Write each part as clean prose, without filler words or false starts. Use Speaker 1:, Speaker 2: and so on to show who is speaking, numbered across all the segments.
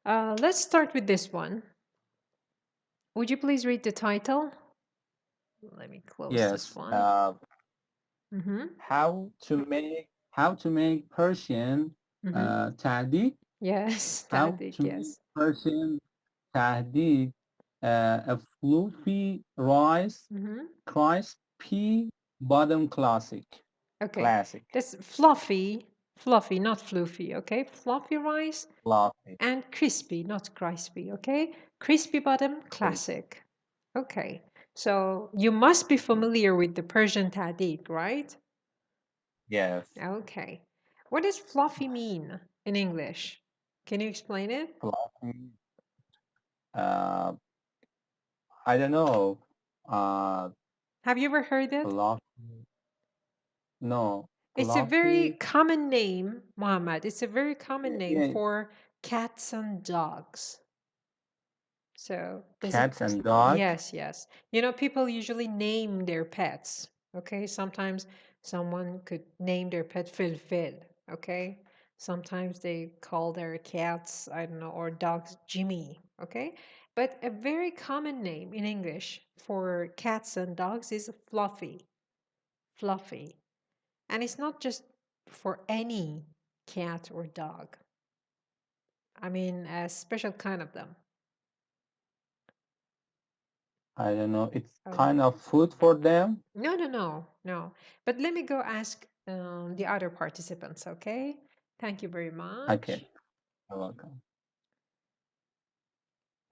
Speaker 1: Let's start with this one. Would you please read the title? Let me close this
Speaker 2: Yes.
Speaker 1: one.
Speaker 2: How to make Persian تهدید.
Speaker 1: Yes,
Speaker 2: How
Speaker 1: تهدید,
Speaker 2: to make
Speaker 1: yes.
Speaker 2: Persian تهدید a fluffy rice crispy bottom classic.
Speaker 1: Okay,
Speaker 2: Classic.
Speaker 1: that's fluffy, fluffy, not floofy, okay? Fluffy rice
Speaker 2: Fluffy.
Speaker 1: and crispy, not crispy, okay? Crispy bottom,
Speaker 2: Okay.
Speaker 1: classic. Okay, so you must be familiar with the Persian tahdid, right?
Speaker 2: Yes.
Speaker 1: Okay. What does fluffy mean in English? Can you explain it?
Speaker 2: Fluffy. I don't know.
Speaker 1: Have you ever heard it?
Speaker 2: Fluffy. No.
Speaker 1: It's a very
Speaker 2: Fluffy.
Speaker 1: common name, Muhammad. It's a very common name
Speaker 2: Yeah.
Speaker 1: for cats and dogs. So, does it?
Speaker 2: Cats and dogs.
Speaker 1: Yes, yes. You know, people usually name their pets. Okay, sometimes someone could name their pet Phil. Okay, sometimes they call their cats, I don't know, or dogs Jimmy. Okay, but a very common name in English for cats and dogs is Fluffy. Fluffy. And it's not just for any cat or dog. I mean, a special kind of them.
Speaker 2: I don't know. It's
Speaker 1: Oh.
Speaker 2: kind of food for them.
Speaker 1: No. But let me go ask the other participants, okay? Thank you very
Speaker 2: Okay.
Speaker 1: much.
Speaker 2: You're welcome.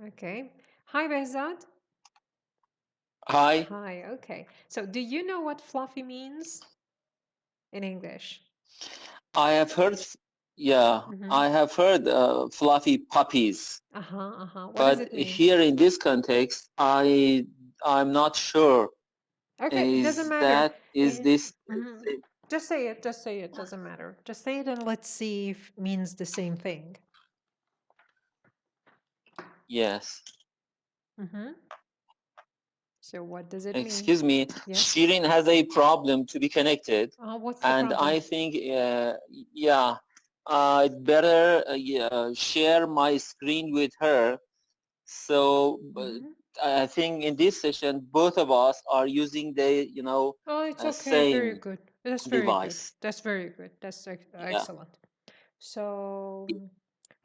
Speaker 1: Okay. Hi, Behzad.
Speaker 3: Hi,
Speaker 1: Hi, okay. So, do you know what fluffy means in English?
Speaker 3: I have heard, I have heard fluffy puppies,
Speaker 1: What does
Speaker 3: but
Speaker 1: it mean?
Speaker 3: here in this context, I'm not sure.
Speaker 1: Okay, it doesn't
Speaker 3: Is
Speaker 1: matter.
Speaker 3: this?
Speaker 1: Just say it. Just say it. Doesn't matter. Just say it and let's see if it means the same thing.
Speaker 3: Yes.
Speaker 1: So what does it mean?
Speaker 3: Excuse me.
Speaker 1: Yes.
Speaker 3: Shirin has a problem to be connected,
Speaker 1: What's the
Speaker 3: and
Speaker 1: problem?
Speaker 3: I think, I'd better share my screen with her. So I think in this session, both of us are using the,
Speaker 1: Oh, it's okay. Very
Speaker 3: same
Speaker 1: good. That's very good.
Speaker 3: device.
Speaker 1: That's very good. That's
Speaker 3: Yeah.
Speaker 1: excellent. So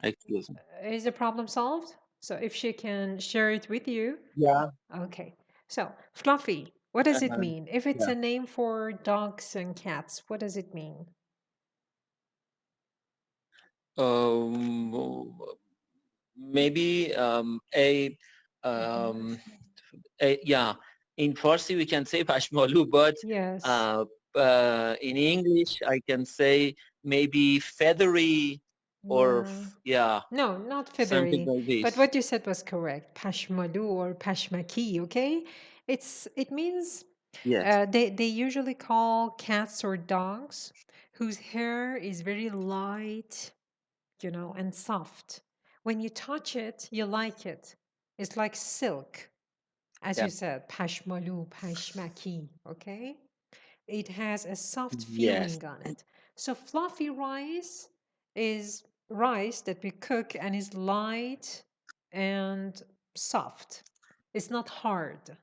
Speaker 3: Excuse me.
Speaker 1: is the problem solved? So if she can share it with you.
Speaker 2: Yeah.
Speaker 1: Okay. So fluffy, what does it
Speaker 2: Uh,
Speaker 1: mean? If it's
Speaker 2: yeah.
Speaker 1: a name for dogs and cats, what does it mean?
Speaker 3: Maybe in Farsi we can say pashmalu, but
Speaker 1: Yes.
Speaker 3: in English I can say maybe feathery or
Speaker 1: No, not
Speaker 3: something
Speaker 1: feathery.
Speaker 3: like
Speaker 1: But
Speaker 3: this.
Speaker 1: what you said was correct. Pashmalu or pashmaki, okay? It means
Speaker 3: Yes.
Speaker 1: they usually call cats or dogs whose hair is very light, and soft. When you touch it, you like it. It's like silk, as you
Speaker 3: Yeah.
Speaker 1: said, pashmalu, pashmaki, okay? It has a soft
Speaker 3: Yes.
Speaker 1: feeling on it. So fluffy rice is rice that we cook and is light and soft. It's not hard.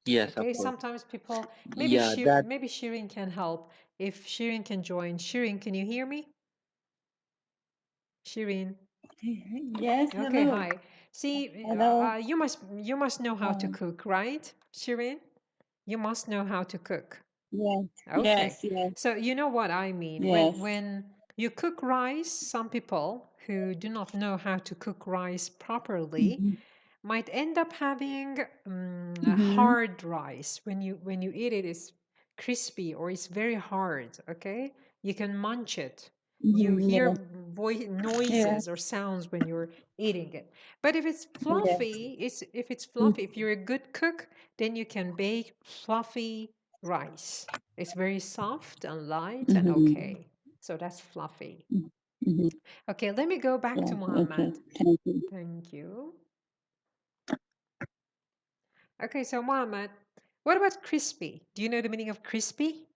Speaker 3: Yes, of
Speaker 1: Okay,
Speaker 3: course.
Speaker 1: sometimes people
Speaker 3: Yeah, that.
Speaker 1: maybe Shirin can help. If Shirin can join. Shirin, can you hear me? Shirin.
Speaker 4: Yes,
Speaker 1: Okay,
Speaker 4: hello.
Speaker 1: hi. See,
Speaker 4: Hello.
Speaker 1: you must know how to cook, right, Shirin? You must know how to cook.
Speaker 4: Yes,
Speaker 1: Okay.
Speaker 4: yes,
Speaker 1: So you know what I mean.
Speaker 4: yes.
Speaker 1: When you cook rice, some people who do not know how to cook rice properly
Speaker 4: Mhm,
Speaker 1: might end up having a
Speaker 4: mhm.
Speaker 1: hard rice. When you eat it, it's crispy or it's very hard. Okay, you can munch it. You
Speaker 4: Mhm,
Speaker 1: hear
Speaker 4: yes, yes,
Speaker 1: noises or sounds when you're eating it. But if it's
Speaker 4: yes.
Speaker 1: fluffy, if it's
Speaker 4: Mm,
Speaker 1: fluffy, if you're a good cook, then you can bake fluffy rice. It's very soft and light and
Speaker 4: mhm,
Speaker 1: okay. So that's fluffy.
Speaker 4: mhm.
Speaker 1: Okay, let me go back to
Speaker 4: Yes, okay.
Speaker 1: Muhammad.
Speaker 4: Thank you.
Speaker 1: Thank you. Okay, so Muhammad, what about crispy? Do you know the meaning of crispy?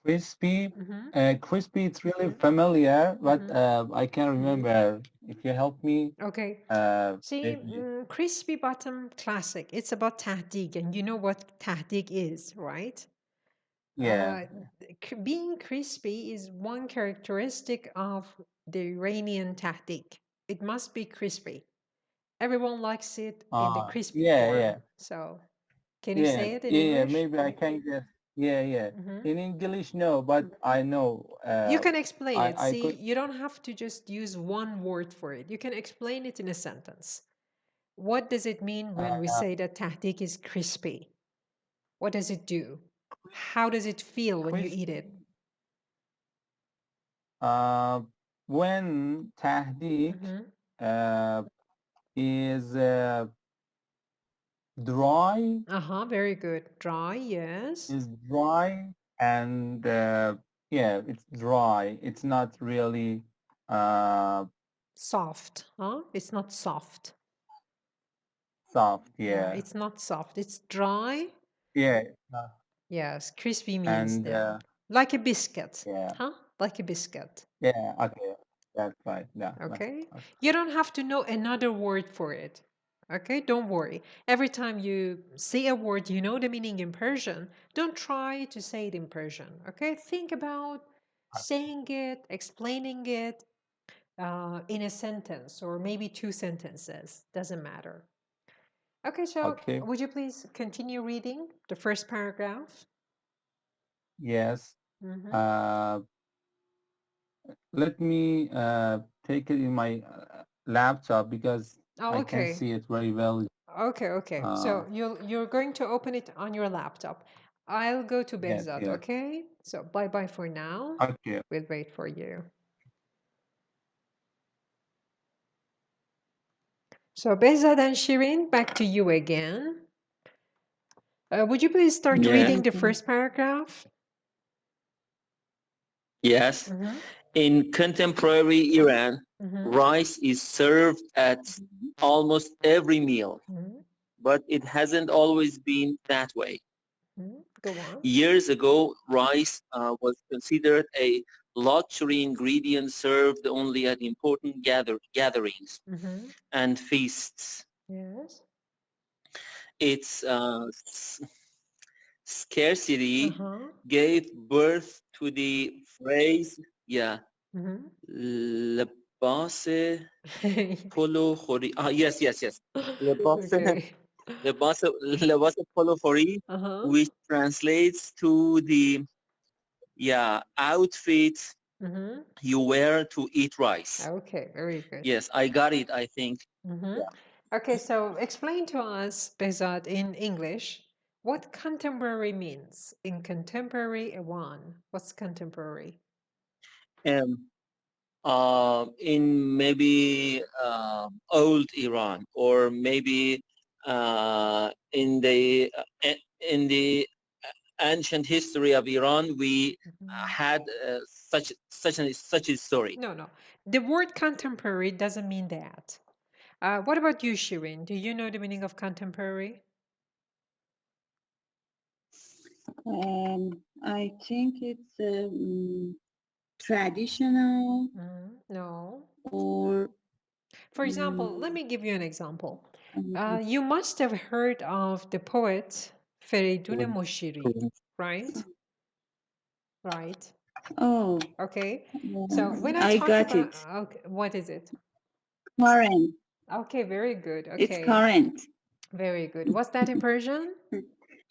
Speaker 2: Crispy.
Speaker 1: Mm-hmm.
Speaker 2: Crispy. It's really familiar, but I can't remember if you help me.
Speaker 1: Okay. See,
Speaker 2: Maybe.
Speaker 1: crispy bottom classic. It's about tahdig, and you know what tahdig is, right?
Speaker 2: Yeah.
Speaker 1: Being crispy is one characteristic of the Iranian tahdig. It must be crispy. Everyone likes it in the crispy
Speaker 2: Yeah,
Speaker 1: form.
Speaker 2: yeah.
Speaker 1: So, can you say it in
Speaker 2: Yeah,
Speaker 1: English?
Speaker 2: maybe I can guess. Yeah.
Speaker 1: Mhm.
Speaker 2: In English, no, but I know.
Speaker 1: You can explain it.
Speaker 2: I
Speaker 1: See,
Speaker 2: could.
Speaker 1: you don't have to just use one word for it. You can explain it in a sentence. What does it mean when we say that tahdig is crispy? What does it do? How does it feel when you eat it?
Speaker 2: When tahdik is dry.
Speaker 1: Very good. Dry, yes.
Speaker 2: Is dry and yeah, it's dry. It's not really
Speaker 1: Soft, huh? It's not soft.
Speaker 2: soft.
Speaker 1: No,
Speaker 2: Yeah.
Speaker 1: it's not soft. It's dry.
Speaker 2: Yeah.
Speaker 1: Yes, crispy means
Speaker 2: And
Speaker 1: that. Like a biscuit.
Speaker 2: yeah.
Speaker 1: Huh? Like a biscuit.
Speaker 2: Yeah. Okay. That's right. Yeah.
Speaker 1: Okay. You don't have to know another word for it. Okay, don't worry. Every time you see a word, you know the meaning in Persian, don't try to say it in Persian. Okay, think about saying it, explaining it in a sentence or maybe two sentences. Doesn't matter. Okay, so
Speaker 2: Okay.
Speaker 1: would you please continue reading the first paragraph?
Speaker 2: Yes. Let me take it in my laptop because I can see it very well.
Speaker 1: Okay. So you're going to open it on your laptop. I'll go to
Speaker 2: Yes.
Speaker 1: Behzad,
Speaker 2: Yes.
Speaker 1: okay? So bye-bye for now.
Speaker 2: Okay.
Speaker 1: We'll wait for you. So Behzad and Shirin, back to you again. Would you please start
Speaker 3: Yeah.
Speaker 1: reading the first paragraph?
Speaker 3: Yes. In contemporary Iran, rice is served at almost every meal, but it hasn't always been that way.
Speaker 1: Go on.
Speaker 3: Years ago, rice was considered a luxury ingredient served only at important gatherings and feasts.
Speaker 1: Yes.
Speaker 3: Its scarcity gave birth to the phrase, لباس پلو خوری. Yes. لباس پلو خوری, which translates to the outfit you wear to eat rice.
Speaker 1: Okay, very good.
Speaker 3: Yes, I got it, I think.
Speaker 1: Okay, so explain to us, Behzad, in English, what contemporary means in contemporary Iran. What's contemporary?
Speaker 3: In maybe old Iran, or maybe in the ancient history of Iran, we had such a story.
Speaker 1: No. The word contemporary doesn't mean that. What about you, Shirin? Do you know the meaning of contemporary?
Speaker 4: I think it's traditional.
Speaker 1: No.
Speaker 4: Or
Speaker 1: for example, let me give you an example. You must have heard of the poet Feridun Moshiri, right? Right.
Speaker 4: Oh.
Speaker 1: Okay. So when I talk
Speaker 4: got
Speaker 1: about,
Speaker 4: it.
Speaker 1: okay, what is it?
Speaker 4: Current.
Speaker 1: Okay, very good. Okay.
Speaker 4: It's current.
Speaker 1: Very good. What's that in Persian?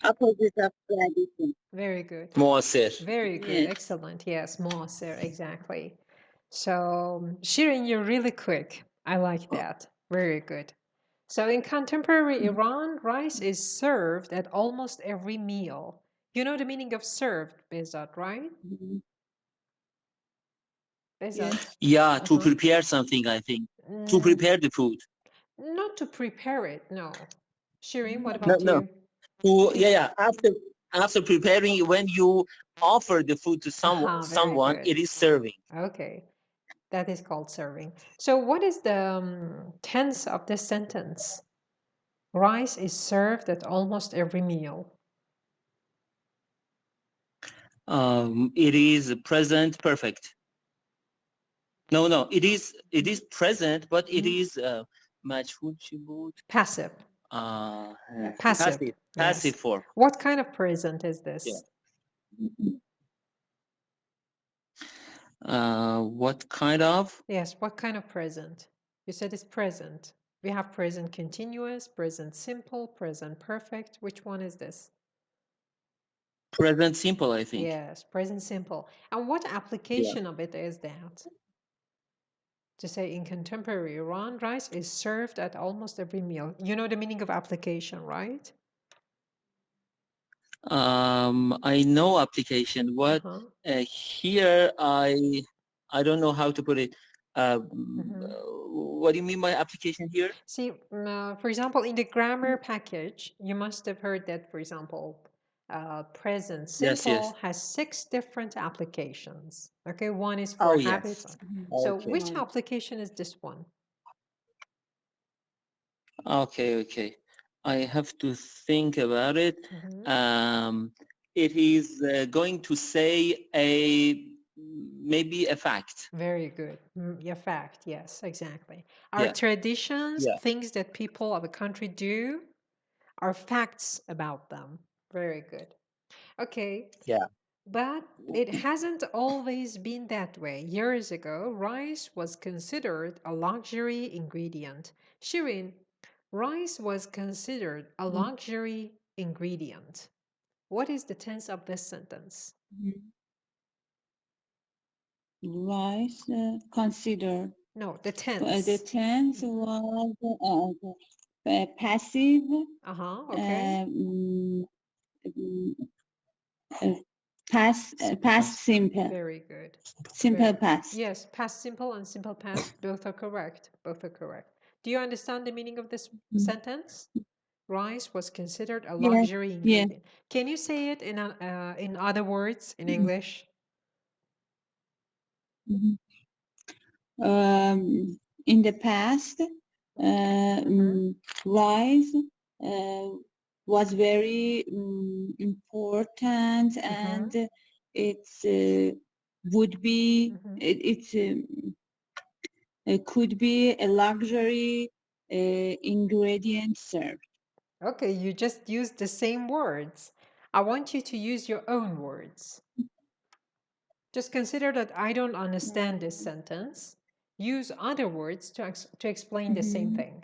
Speaker 4: Opposite of tradition.
Speaker 1: Very good.
Speaker 3: مؤثر.
Speaker 1: Very good. Excellent. Yes, مؤثر, exactly. So, Shirin, you're really quick. I like that. Very good. So in contemporary Iran, rice is served at almost every meal. You know the meaning of served, Behzad, right? Behzad?
Speaker 3: Yeah, to prepare something, I think. To prepare the food.
Speaker 1: Not to prepare it, no. Shirin, what about
Speaker 3: No.
Speaker 1: you?
Speaker 3: After preparing, when you offer the food to someone,
Speaker 1: good.
Speaker 3: it is serving.
Speaker 1: Okay, that is called serving. So what is the tense of the sentence? Rice is served at almost every meal.
Speaker 3: It is present perfect. No, it is present, but it is مجهول چی بود؟
Speaker 1: Passive.
Speaker 3: Passive
Speaker 1: Yes.
Speaker 3: form.
Speaker 1: What kind of present is this?
Speaker 3: What kind of?
Speaker 1: Yes, what kind of present? You said it's present. We have present continuous, present simple, present perfect. Which one is this?
Speaker 3: Present simple, I think.
Speaker 1: Yes, present simple. And what application of it is that? To say in contemporary Iran, rice is served at almost every meal. You know the meaning of application, right?
Speaker 3: I know application. What here I don't know how to put it. What do you mean by application here?
Speaker 1: See, for example, in the grammar package, you must have heard that, for example, present simple has 6 different applications. Okay, one is for habits. So which application is this one?
Speaker 3: Okay. I have to think about it. It is going to say maybe a fact.
Speaker 1: Very good. A fact, yes, exactly. Our traditions, things that people of a country do, are facts about them. Very good. Okay.
Speaker 3: Yeah.
Speaker 1: But it hasn't always been that way. Years ago, rice was considered a luxury ingredient. Shirin, rice was considered a luxury ingredient. What is the tense of this sentence?
Speaker 4: Rice considered.
Speaker 1: No, the tense.
Speaker 4: The tense was passive.
Speaker 1: Okay.
Speaker 4: Past simple.
Speaker 1: Very good.
Speaker 4: Simple past.
Speaker 1: Yes, past simple and simple past, both are correct. Both are correct. Do you understand the meaning of this sentence? Rice was considered a luxury ingredient. Can you say it in other words in English?
Speaker 4: In the past, rice was very important, and it would be it could be a luxury ingredient served.
Speaker 1: Okay, you just used the same words. I want you to use your own words. Just consider that I don't understand this sentence. Use other words to explain the same thing.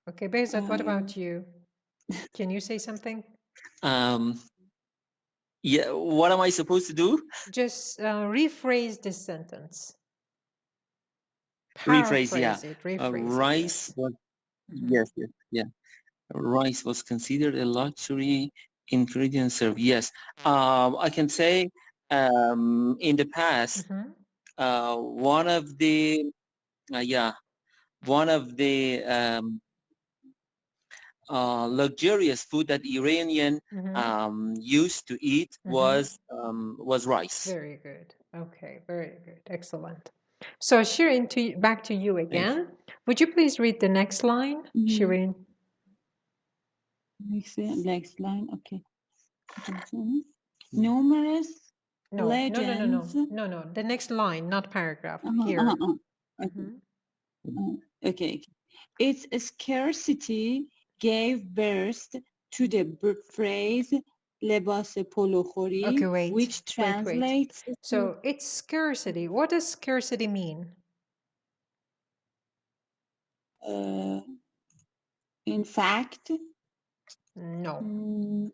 Speaker 1: Okay, Behzad, what about you? Can you say something?
Speaker 3: Yeah, what am I supposed to do?
Speaker 1: Just rephrase this sentence.
Speaker 3: Rephrase, yeah.
Speaker 1: Rice
Speaker 3: was, yes. Rice was considered a luxury ingredient served. Yes. I can say in the past, one of the luxurious food that Iranian used to eat was rice.
Speaker 1: Very good. Okay, very good. Excellent. So Shirin, back to you again. Would you please read the next line, Shirin?
Speaker 4: Next line, okay. Numerous legends.
Speaker 1: No. The next line, not paragraph. Here.
Speaker 4: Okay. Its scarcity gave birth to the phrase لباس پلوخوری, which translates
Speaker 1: to... So it's scarcity. What does scarcity mean?
Speaker 4: In fact,
Speaker 1: no.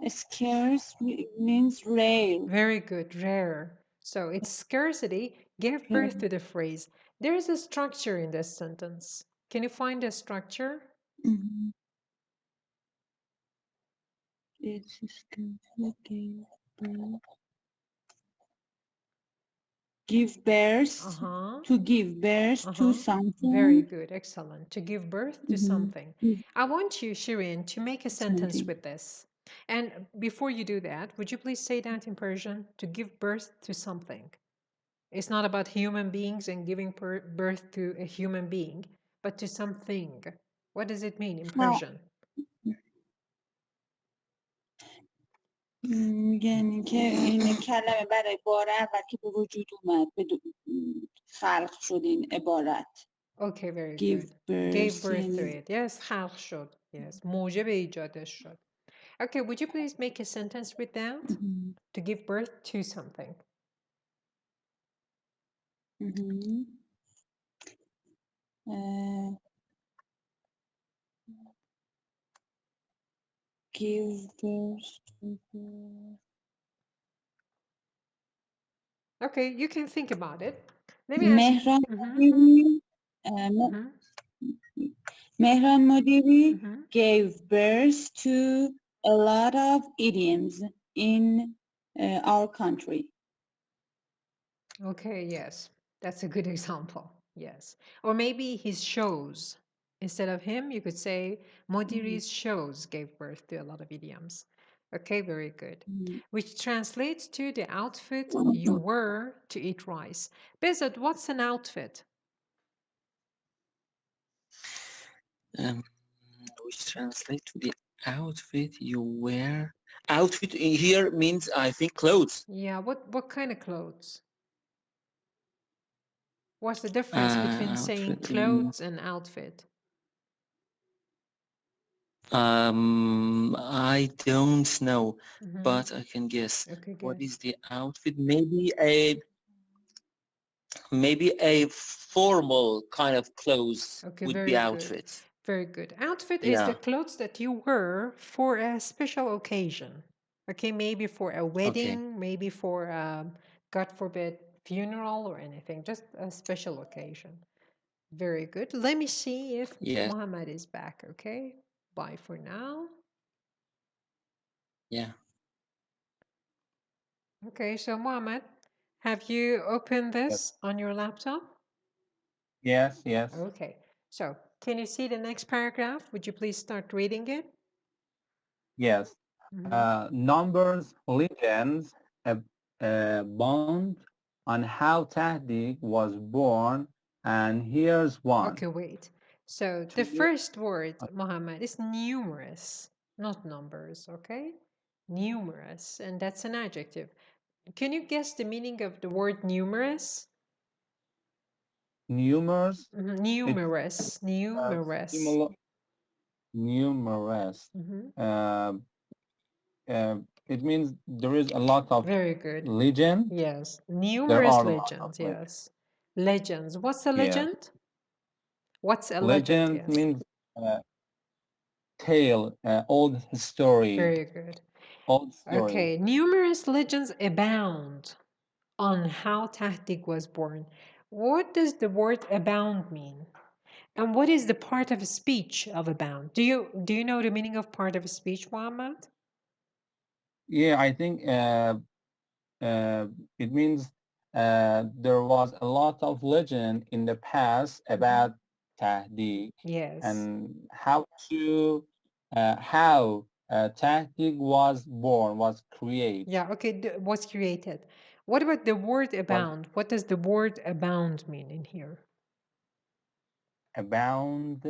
Speaker 4: Scarce means rare.
Speaker 1: Very good, rare. So its scarcity gave birth to the phrase. There is a structure in this sentence. Can you find a structure?
Speaker 4: It's give birth, to give birth to something.
Speaker 1: Very good, excellent. To give birth to something. I want you, Shirin, to make a sentence with this. And before you do that, would you please say that in Persian? To give birth to something. It's not about human beings and giving birth to a human being, but to something. What does it mean in Persian?
Speaker 4: یعنی که این کلمه برای بار اول که به وجود اومد خلق شد این عبارت.
Speaker 1: Okay, very
Speaker 4: Give
Speaker 1: good. Gave
Speaker 4: birth
Speaker 1: birth to
Speaker 4: یعنی
Speaker 1: it. Yes, خلق شد. Yes, موجب ایجادش شد. Okay, would you please make a sentence with that? To give birth to something.
Speaker 4: Give birth to
Speaker 1: Okay, you can think about it. Let me ask
Speaker 4: مهران Mehran Modiri gave birth to a lot of idioms in our country.
Speaker 1: Okay, yes. That's a good example. Yes. Or maybe his shows. Instead of him, you could say Modiri's shows gave birth to a lot of idioms. Okay, very good. Which translates to the outfit you wear to eat rice. Bezat, what's an outfit?
Speaker 3: Which translate to the outfit you wear. Outfit in here means, I think, clothes.
Speaker 1: Yeah, what kind of clothes? What's the difference between saying clothes and outfit?
Speaker 3: I don't know, but I can guess.
Speaker 1: Okay,
Speaker 3: what
Speaker 1: good.
Speaker 3: is the outfit? Maybe a formal kind of clothes would be outfit.
Speaker 1: Very good. Outfit is the clothes that you wear for a special occasion. Okay, maybe for a wedding, maybe for God forbid, funeral or anything, just a special occasion. Very good. Let me see if Muhammad is back, okay? Bye for now.
Speaker 3: Yeah.
Speaker 1: Okay, so Muhammad, have you opened this on your laptop?
Speaker 2: Yes, yes.
Speaker 1: Okay, so can you see the next paragraph? Would you please start reading it?
Speaker 2: Yes. Numbers, legends abound on how Tahdig was born, and here's one.
Speaker 1: Okay, wait. So the first word, Muhammad, is numerous, not numbers, okay? Numerous, and that's an adjective. Can you guess the meaning of the word numerous?
Speaker 2: Numerous?
Speaker 1: Numerous, numerous.
Speaker 2: Numerous. It means there is a lot of legend.
Speaker 1: Yes, numerous legends, yes. Legends. What's a legend? What's a legend?
Speaker 2: Legend means tale, old story.
Speaker 1: Very good.
Speaker 2: Old story.
Speaker 1: Okay, numerous legends abound on how Tahdig was born. What does the word abound mean? And what is the part of a speech of abound? Do you know the meaning of part of a speech, Muhammad?
Speaker 2: Yeah, I think it means there was a lot of legend in the past about Tahdig.
Speaker 1: Yes.
Speaker 2: And how Tahdig was born, was created.
Speaker 1: Yeah, okay, was created. What about the word abound? What does the word abound mean in here?
Speaker 2: Abound,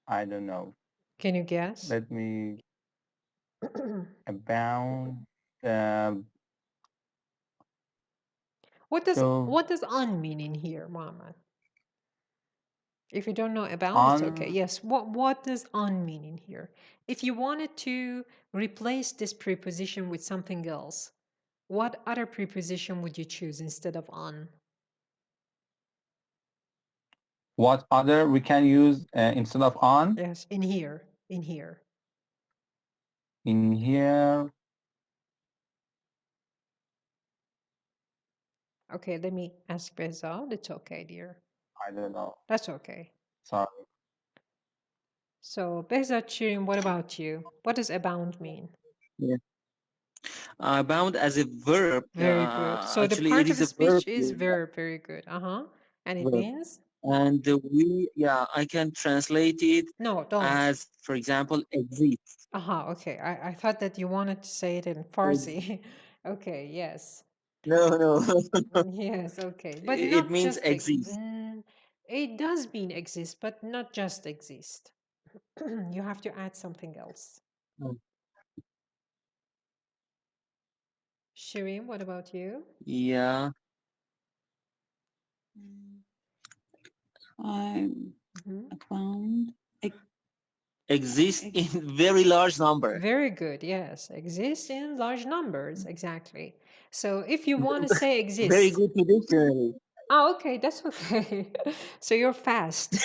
Speaker 2: I don't know.
Speaker 1: Can you guess?
Speaker 2: Let me abound.
Speaker 1: What does on mean in here, Muhammad? If you don't know abound, it's okay. Yes, what does on mean in here? If you wanted to replace this preposition with something else, what other preposition would you choose instead of on?
Speaker 2: What other we can use instead of on?
Speaker 1: Yes, in here. In here.
Speaker 2: In here.
Speaker 1: Okay, let me ask Bezal. It's okay, dear.
Speaker 2: I don't know.
Speaker 1: That's okay.
Speaker 2: Sorry.
Speaker 1: So, Behzad Shirin, what about you? What does abound mean?
Speaker 3: Yeah. Abound as a verb.
Speaker 1: Very good. So the part of the speech is verb. Very good. And it means?
Speaker 3: And I can translate it as, for example, exists.
Speaker 1: Okay. I thought that you wanted to say it in Farsi. Okay, yes.
Speaker 3: No.
Speaker 1: Yes, okay. But
Speaker 3: It
Speaker 1: not
Speaker 3: means
Speaker 1: just
Speaker 3: exist.
Speaker 1: it does mean exist, but not just exist. You have to add something else. Shireen, what about you?
Speaker 3: Yeah.
Speaker 4: Found
Speaker 3: Exist in very large number.
Speaker 1: Very good, yes. Exist in large numbers, exactly. So if you want to say exist.
Speaker 3: Very good to dictionary.
Speaker 1: Oh, okay, that's okay. So you're fast.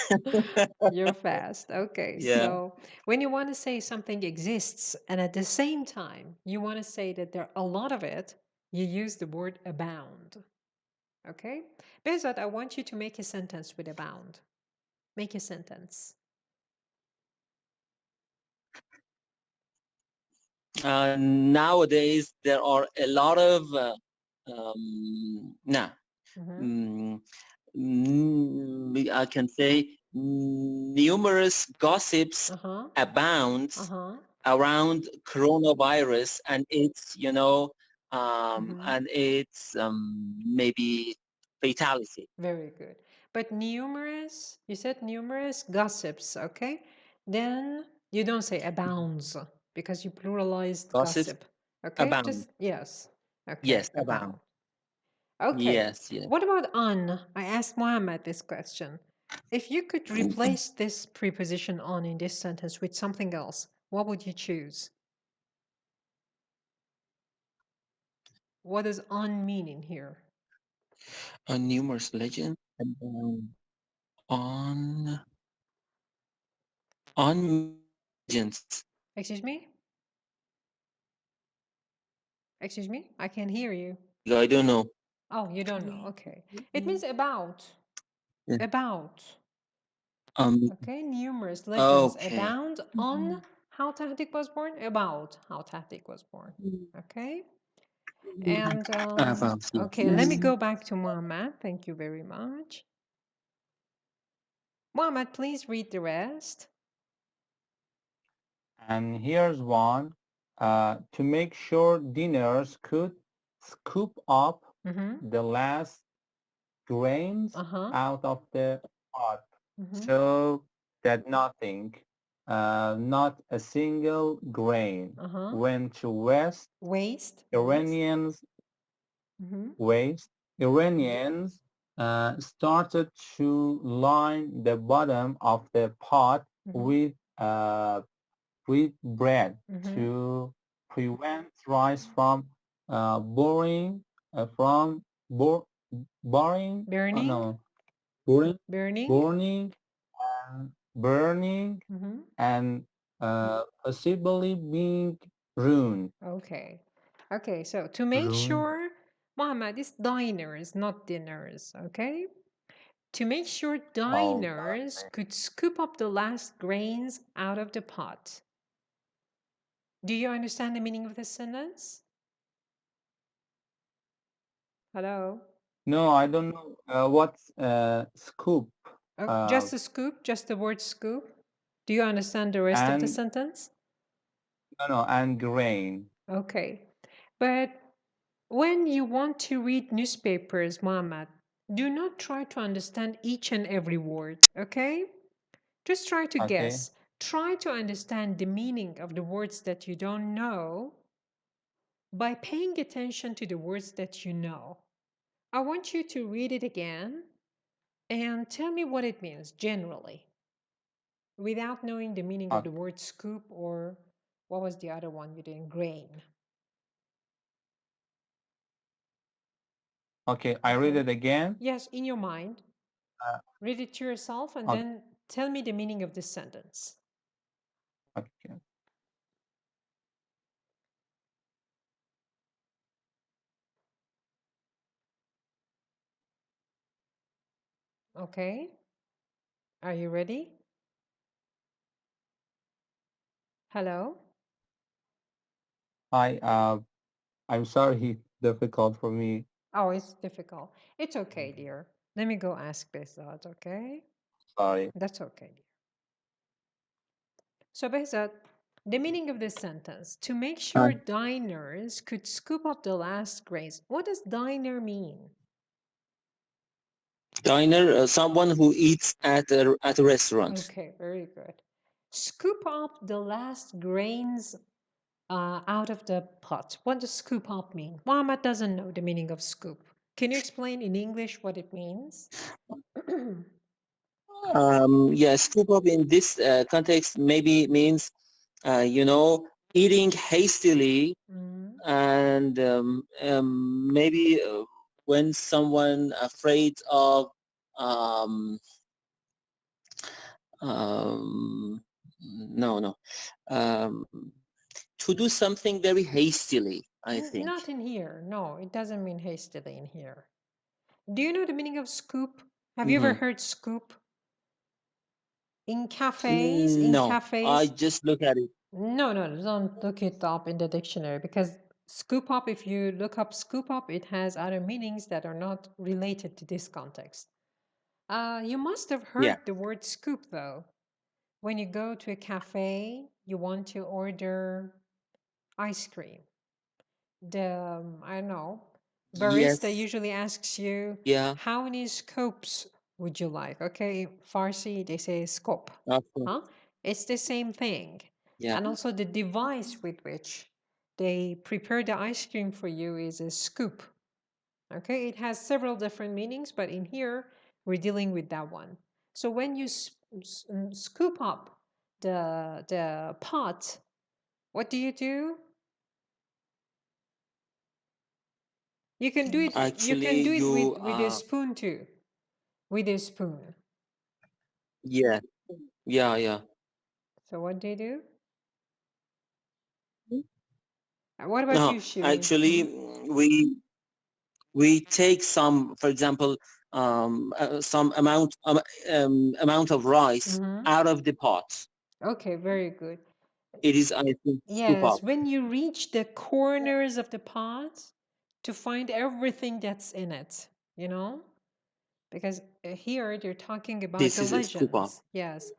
Speaker 1: You're fast. Okay.
Speaker 3: Yeah.
Speaker 1: So when you want to say something exists and at the same time you want to say that there are a lot of it, you use the word abound. Okay? Behzad, I want you to make a sentence with abound. Make a sentence.
Speaker 3: Nowadays, there are a lot of I can say numerous gossips abounds around coronavirus and its, and its maybe fatality.
Speaker 1: Very good. But numerous, you said numerous gossips, okay? Then you don't say abounds because you pluralized gossip. Okay?
Speaker 3: Abound.
Speaker 1: Just, yes. Okay.
Speaker 3: Yes, abound.
Speaker 1: Okay.
Speaker 3: Yes.
Speaker 1: What about on? I asked Mohammed this question. If you could replace this preposition on in this sentence with something else, what would you choose? What does on mean in here?
Speaker 3: A numerous legend on legends.
Speaker 1: Excuse me? Excuse me? I can't hear you.
Speaker 3: I don't know.
Speaker 1: Oh, you don't know. Okay. It means about.
Speaker 3: Yeah.
Speaker 1: About. Okay, numerous legends abound on how Tahdig was born, about how Tahdig was born. Okay. And okay, let me go back to Muhammad. Thank you very much. Muhammad, please read the rest.
Speaker 2: And here's one. To make sure diners could scoop up the last grains out of the pot so that nothing, not a single grain, went to waste. Iranians started to line the bottom of the pot with bread to prevent rice from burning and possibly being ruined.
Speaker 1: Okay, so to make sure, Muhammad, is diners, not dinners, okay? To make sure diners could scoop up the last grains out of the pot. Do you understand the meaning of this sentence? Hello?
Speaker 2: No, I don't know. What's scoop?
Speaker 1: Just a scoop, just the word scoop. Do you understand the rest of the sentence?
Speaker 2: No, and grain.
Speaker 1: Okay. But when you want to read newspapers, Muhammad, do not try to understand each and every word, okay? Just try to guess. Try to understand the meaning of the words that you don't know by paying attention to the words that you know. I want you to read it again and tell me what it means generally without knowing the meaning of the word scoop or what was the other one you did? Grain.
Speaker 2: Okay, I read it again.
Speaker 1: Yes, in your mind. Read it to yourself and then tell me the meaning of this sentence.
Speaker 2: Okay.
Speaker 1: Okay. Are you ready? Hello?
Speaker 2: Hi, I'm sorry, difficult for me.
Speaker 1: Oh, it's difficult. It's okay, dear. Let me go ask Behzad, okay?
Speaker 2: Sorry.
Speaker 1: That's okay. So Behzad, the meaning of this sentence, to make sure diners could scoop up the last grains. What does diner mean?
Speaker 3: Diner, someone who eats at a restaurant.
Speaker 1: Okay, very good. Scoop up the last grains out of the pot. What does scoop up mean? Muhammad doesn't know the meaning of scoop. Can you explain in English what it means?
Speaker 3: Yeah, scoop up in this context maybe means, eating hastily, and maybe when someone afraid of um, to do something very hastily, I think.
Speaker 1: Not in here. No, it doesn't mean hastily in here. Do you know the meaning of scoop? Have you ever heard scoop? In cafes?
Speaker 3: No, I just look at it.
Speaker 1: No, don't look it up in the dictionary, because scoop up, if you look up scoop up, it has other meanings that are not related to this context. You must have heard the word scoop, though. When you go to a cafe, you want to order ice cream. I don't know, barista usually asks you, how many scopes would you like? Okay, Farsi, they say scope. Huh? It's the same thing. And also the device with which they prepare the ice cream for you is a scoop. Okay, it has several different meanings, but in here, we're dealing with that one. So when you scoop up the pot, what do? You can do it.
Speaker 3: Actually,
Speaker 1: you can do it with a spoon too. With a spoon.
Speaker 3: Yeah.
Speaker 1: So what do you do? What about you, Shirin?
Speaker 3: Actually, we take some, for example, some amount of rice out of the pot.
Speaker 1: Okay, very good.
Speaker 3: It is, I think, scoop up.
Speaker 1: When you reach the corners of the pot to find everything that's in it, you know? Because here they're talking about
Speaker 3: This
Speaker 1: the
Speaker 3: is a scoop up.
Speaker 1: legends. Yes,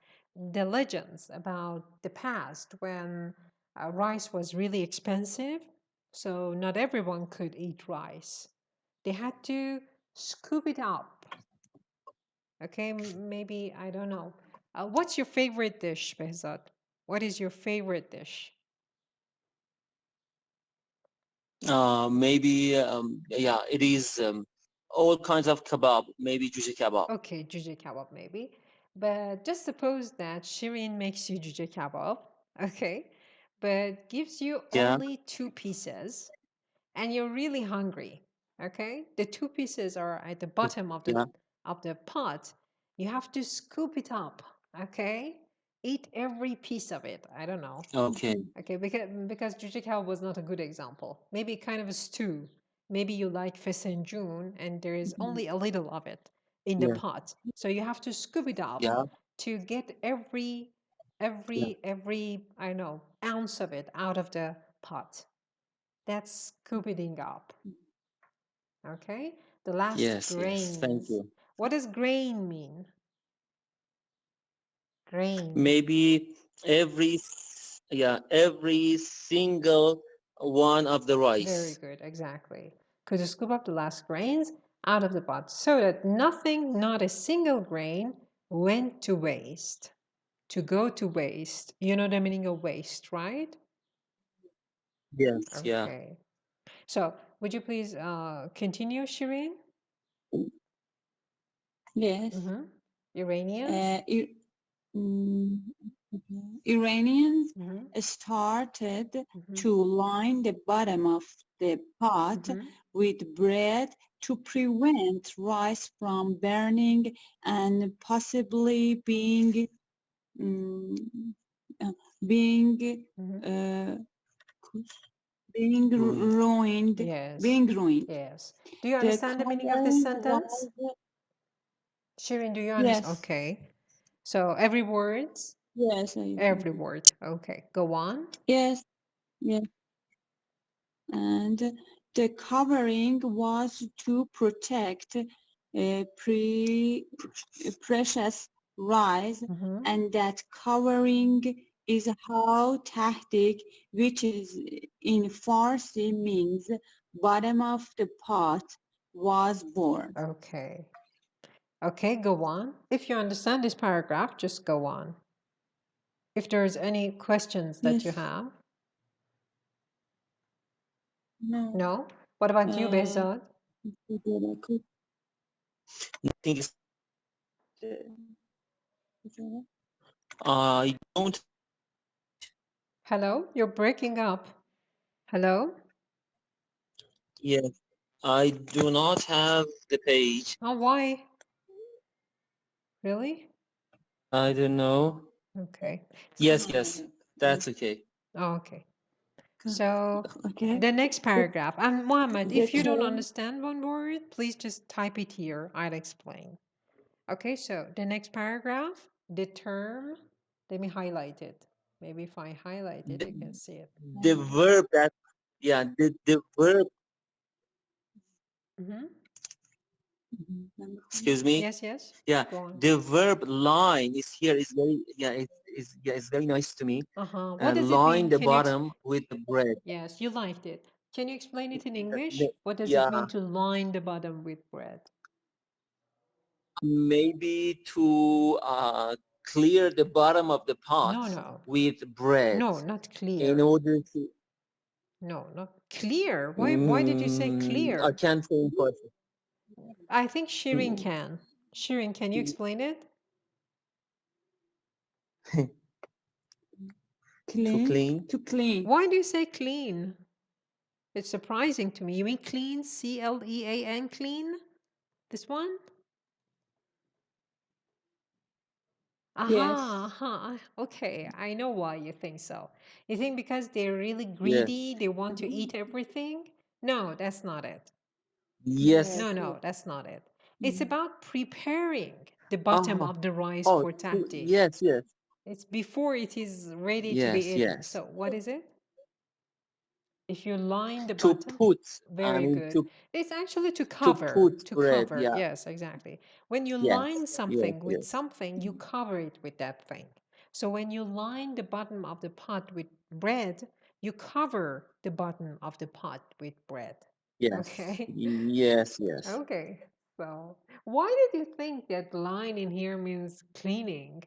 Speaker 1: the legends about the past when rice was really expensive. So not everyone could eat rice. They had to scoop it up. Okay, maybe, I don't know. What's your favorite dish, Behzad? What is your favorite dish?
Speaker 3: Maybe, it is all kinds of kebab, maybe juje kebab.
Speaker 1: Okay, juje kebab maybe. But just suppose that Shirin makes you juje kebab, okay, but gives you only 2 pieces and you're really hungry, okay? The 2 pieces are at the bottom of the pot. You have to scoop it up, okay? Eat every piece of it. I don't know.
Speaker 3: Okay.
Speaker 1: Okay, because juje kebab was not a good example. Maybe kind of a stew. Maybe you like fesenjoon and there is only a little of it in the pot. So you have to scoop it up to get every I know ounce of it out of the pot. That's scooping up. Okay? The last grains.
Speaker 3: Yes, thank you.
Speaker 1: What does grain mean? Grain.
Speaker 3: Maybe every single one of the rice.
Speaker 1: Very good, exactly. Could you scoop up the last grains out of the pot so that nothing, not a single grain, went to waste? To go to waste. You know the meaning of waste, right?
Speaker 3: Yes,
Speaker 1: okay. So, would you please continue, Shireen?
Speaker 4: Yes.
Speaker 1: Iranians?
Speaker 4: Iranians started to line the bottom of the pot with bread to prevent rice from burning and possibly being ruined.
Speaker 1: Yes.
Speaker 4: Being ruined.
Speaker 1: Yes. Do you understand the meaning of this sentence? Shirin, do you understand?
Speaker 4: Yes.
Speaker 1: Okay. So every word?
Speaker 4: Yes.
Speaker 1: Every word. Okay. Go on.
Speaker 4: Yes. Yes. And the covering was to protect precious rice, and that covering is how tahdig, which is in Farsi means bottom of the pot, was born.
Speaker 1: Okay. Okay, go on. If you understand this paragraph, just go on. If there's any questions that you
Speaker 4: Yes.
Speaker 1: have.
Speaker 4: No.
Speaker 1: No? What about you, Behzad?
Speaker 3: Nothing is, I don't.
Speaker 1: Hello? You're breaking up. Hello?
Speaker 3: Yes, I do not have the page.
Speaker 1: Oh, why? Really?
Speaker 3: I don't know.
Speaker 1: Okay.
Speaker 3: Yes, that's okay.
Speaker 1: Oh, okay. So
Speaker 4: Okay.
Speaker 1: the next paragraph. And Mohammed,
Speaker 4: The
Speaker 1: if you don't
Speaker 4: term-
Speaker 1: understand one word, please just type it here. I'll explain. Okay, so the next paragraph, the term, let me highlight it. Maybe if I highlight it, you can see it.
Speaker 3: The verb that, yeah, the verb, excuse me.
Speaker 1: Yes, yes.
Speaker 3: Yeah,
Speaker 1: Go on.
Speaker 3: the verb line is here is very, it's very nice to me.
Speaker 1: What does it
Speaker 3: Line
Speaker 1: mean?
Speaker 3: the
Speaker 1: Can you
Speaker 3: bottom with the bread.
Speaker 1: Yes, you liked it. Can you explain it in English? What does
Speaker 3: Yeah,
Speaker 1: it mean to line the bottom with bread?
Speaker 3: maybe to clear the bottom of the pot
Speaker 1: No.
Speaker 3: with bread.
Speaker 1: No, not clear.
Speaker 3: In order to.
Speaker 1: No, not clear. Why did you say clear?
Speaker 3: I can't say in person.
Speaker 1: I think Shirin can. Shirin, can you explain it?
Speaker 4: Clean. To clean.
Speaker 1: Why do you say clean? It's surprising to me. You mean clean, C-L-E-A-N, clean? This one?
Speaker 4: Yes.
Speaker 1: Aha. Okay, I know why you think so. You think because they're really
Speaker 3: Yes.
Speaker 1: greedy, they want to eat everything? No, that's not it.
Speaker 3: Yes.
Speaker 1: No, that's not it. It's about preparing the bottom of the rice for tahdig.
Speaker 3: Yes.
Speaker 1: It's before it is ready to be
Speaker 3: Yes.
Speaker 1: eaten.
Speaker 3: Yes.
Speaker 1: So what is it? If you line the
Speaker 3: To
Speaker 1: bottom,
Speaker 3: put.
Speaker 1: very good. It's actually to
Speaker 3: to
Speaker 1: cover.
Speaker 3: put
Speaker 1: To
Speaker 3: bread.
Speaker 1: cover.
Speaker 3: Yeah.
Speaker 1: Yes, exactly. When you
Speaker 3: Yes.
Speaker 1: line something with
Speaker 3: Yes.
Speaker 1: something, you cover it with that thing. So when you line the bottom of the pot with bread, you cover the bottom of the pot with bread.
Speaker 3: Yes.
Speaker 1: Okay.
Speaker 3: Yes.
Speaker 1: Okay. So why did you think that line in here means cleaning?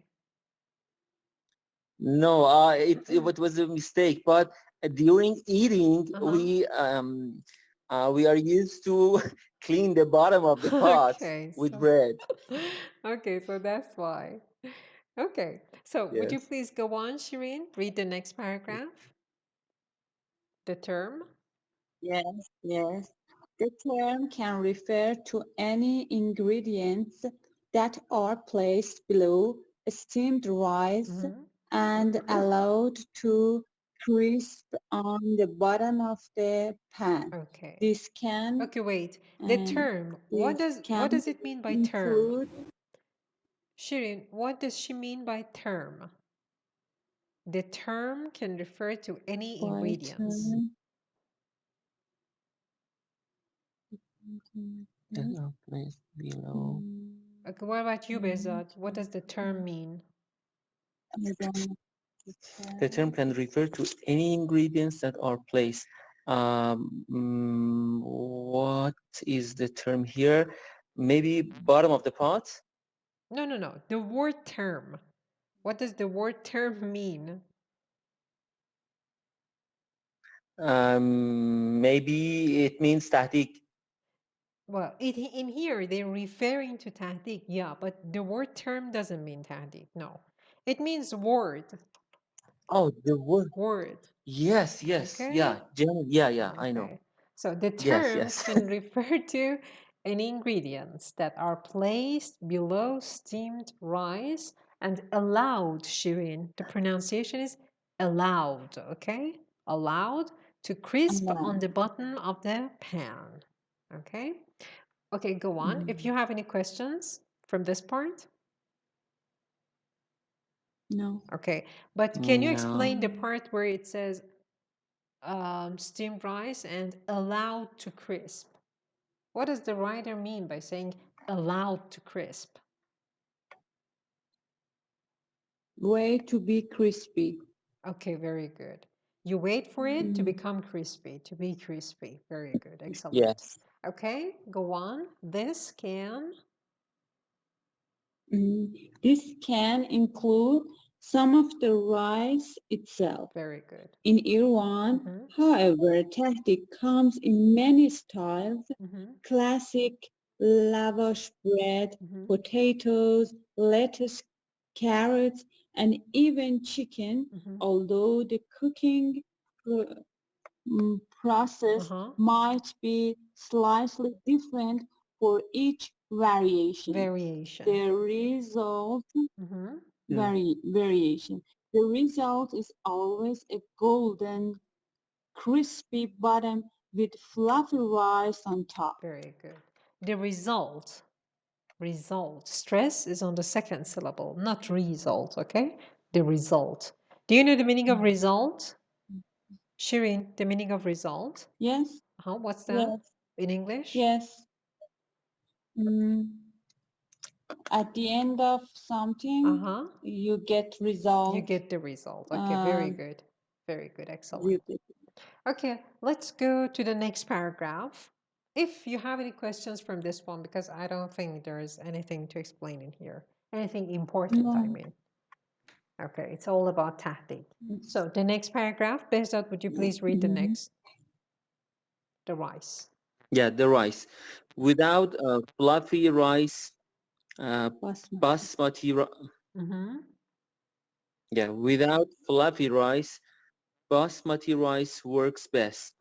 Speaker 3: No, it was a mistake. But during eating, we are used to clean the bottom of the pot with bread.
Speaker 1: Okay, so that's why. Okay, so would you
Speaker 3: Yes.
Speaker 1: please go on, Shireen? Read the next paragraph. The term.
Speaker 4: Yes. The term can refer to any ingredients that are placed below steamed rice and allowed to crisp on the bottom of the pan.
Speaker 1: Okay.
Speaker 4: This can.
Speaker 1: Okay, wait. The term. What does it mean by term? Shireen, what does she mean by term? The term can refer to any ingredients.
Speaker 3: Placed below.
Speaker 1: Okay, what about you, Behzad? What does the term mean?
Speaker 3: The term can refer to any ingredients that are placed. What is the term here? Maybe bottom of the pot?
Speaker 1: No. The word term. What does the word term mean?
Speaker 3: Maybe it means tahdig.
Speaker 1: Well, in here, they're referring to tahdig, yeah, but the word term doesn't mean tahdig, no. It means word.
Speaker 3: Oh, the word.
Speaker 1: Word.
Speaker 3: Yes,
Speaker 1: Okay.
Speaker 3: yeah. Yeah, I know.
Speaker 1: Okay. So the term
Speaker 3: Yes.
Speaker 1: can refer to any ingredients that are placed below steamed rice and allowed, Shirin. The pronunciation is allowed, okay? Allowed to crisp on the bottom of the pan. Okay? Okay, go on. If you have any questions from this part.
Speaker 4: No.
Speaker 1: Okay, but can you explain the part where it says steamed rice and allowed to crisp? What does the writer mean by saying allowed to crisp.
Speaker 4: Wait to be crispy.
Speaker 1: Okay, very good. You wait for it to become crispy, to be crispy. Very good, excellent.
Speaker 3: Yes.
Speaker 1: Okay, go on. This can.
Speaker 4: This can include some of the rice itself.
Speaker 1: Very good.
Speaker 4: In Iran, however, tahdig comes in many styles. Classic lavash bread, potatoes, lettuce, carrots, and even chicken, although the cooking process might be slightly different for each variation. The result variation. The result is always a golden, crispy bottom with fluffy rice on top.
Speaker 1: Very good. The result. Stress is on the second syllable, not result, okay? The result. Do you know the meaning of result? Shireen, the meaning of result?
Speaker 4: Yes.
Speaker 1: What's that?
Speaker 4: Yes.
Speaker 1: In English?
Speaker 4: Yes. At the end of something, you get result.
Speaker 1: You get the result. Okay, very good. Very good, excellent. Okay, let's go to the next paragraph. If you have any questions from this one, because I don't think there's anything to explain in here. Anything important, I mean. Okay, it's all about tahdig. So the next paragraph, Behzad, would you please read the next? The rice.
Speaker 3: Yeah, the rice. Without fluffy rice, basmati yeah, without fluffy rice, basmati rice works best.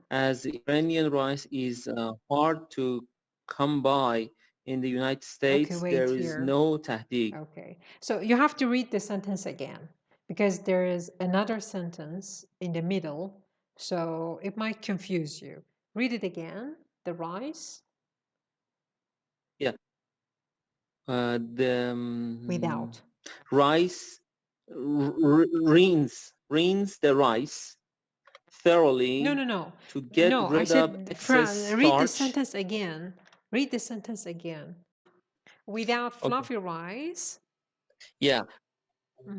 Speaker 3: As Iranian rice is hard to come by in the United States, there is no tahdig.
Speaker 1: Okay, so you have to read the sentence again because there is another sentence in the middle, so it might confuse you. Read it again. The rice.
Speaker 3: Yeah.
Speaker 1: Without.
Speaker 3: Rice rinse the rice thoroughly.
Speaker 1: No.
Speaker 3: To get rid of excess starch.
Speaker 1: Read the sentence again. Read the sentence again. Without fluffy rice.
Speaker 3: Yeah.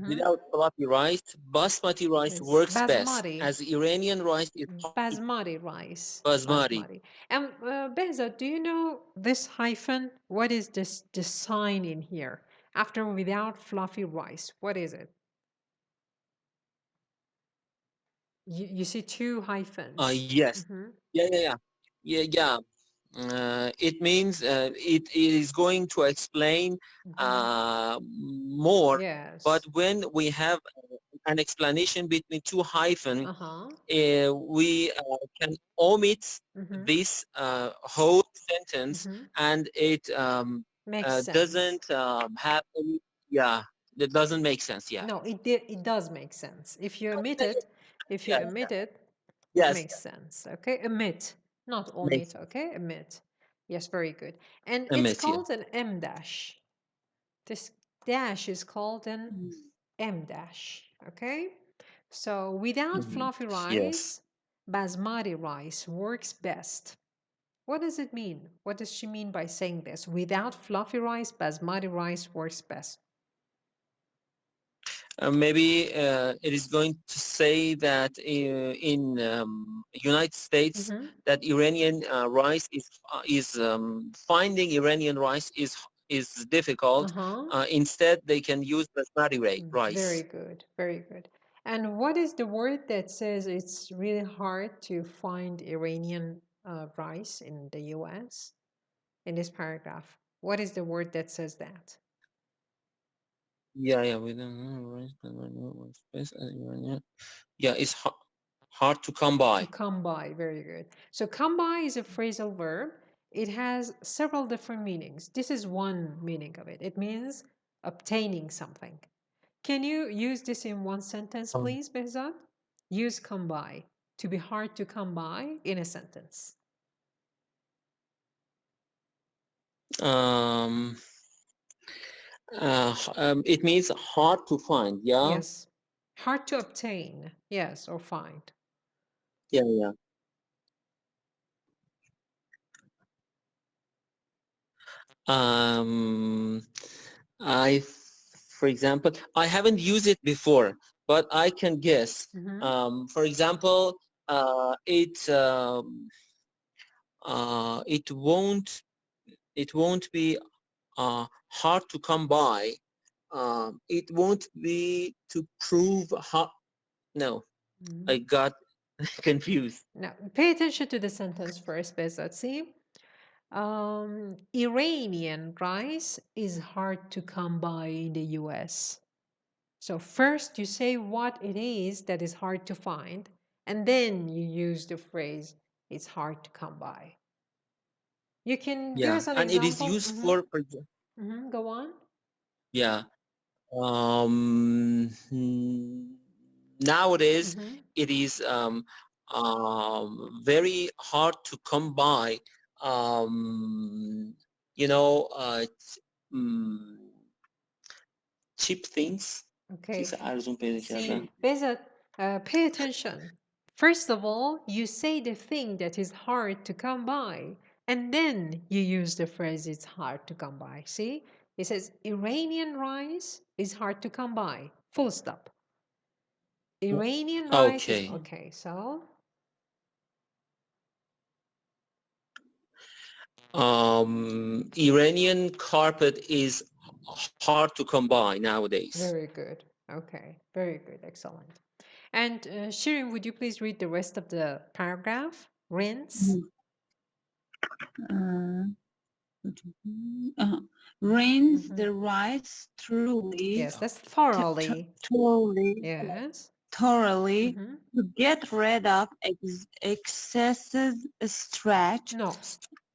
Speaker 3: Without fluffy rice, basmati rice works best. As Iranian rice is
Speaker 1: basmati rice.
Speaker 3: Basmati.
Speaker 1: And Behzad, do you know this hyphen? What is this sign in here? After without fluffy rice, what is it? You see two hyphens.
Speaker 3: Yes. Yeah. It means it is going to explain more.
Speaker 1: Yes.
Speaker 3: But when we have an explanation between two hyphens, we can omit this whole sentence, and it doesn't have any. Yeah, it doesn't make sense. Yeah.
Speaker 1: No, it does make sense. If you omit it, it makes sense. Okay, omit, not omit. Okay, omit. Yes, very good. And it's called an M dash. This dash is called an M dash. Okay, so without fluffy rice, basmati rice works best. What does it mean? What does she mean by saying this? Without fluffy rice, basmati rice works best.
Speaker 3: Maybe it is going to say that in United States that Iranian rice is finding Iranian rice is difficult. Instead, they can use basmati rice.
Speaker 1: Very good, very good. And what is the word that says it's really hard to find Iranian rice in the US? In this paragraph, what is the word that says that?
Speaker 3: Yeah. Yeah, it's hard to come by.
Speaker 1: To come by, very good. So come by is a phrasal verb. It has several different meanings. This is one meaning of it. It means obtaining something. Can you use this in one sentence, please, Behzad? Use come by. To be hard to come by in a sentence.
Speaker 3: It means hard to find. Yeah.
Speaker 1: Yes. Hard to obtain. Yes, or find.
Speaker 3: Yeah. For example, I haven't used it before, but I can guess. For example, it won't be hard to come by. It won't be to prove how. No, I got confused.
Speaker 1: Now, pay attention to the sentence first, Bezat. See, Iranian rice is hard to come by in the US. So first you say what it is that is hard to find, and then you use the phrase it's hard to come by. You can give us an
Speaker 3: and
Speaker 1: example.
Speaker 3: It is used for
Speaker 1: Go on.
Speaker 3: Yeah. Nowadays, it is very hard to come by. You know, cheap things.
Speaker 1: Okay. See, Bezat, pay attention. First of all, you say the thing that is hard to come by, and then you use the phrase it's hard to come by. See? It says Iranian rice is hard to come by. Full stop. Iranian rice is okay, so
Speaker 3: Iranian carpet is hard to come by nowadays.
Speaker 1: Very good. Okay, very good. Excellent. And Shirin, would you please read the rest of the paragraph? Rinse.
Speaker 4: Rinse the rice thoroughly.
Speaker 1: Yes, that's thoroughly.
Speaker 4: Thoroughly.
Speaker 1: Yes.
Speaker 4: Thoroughly to get rid of excessive starch.
Speaker 1: No.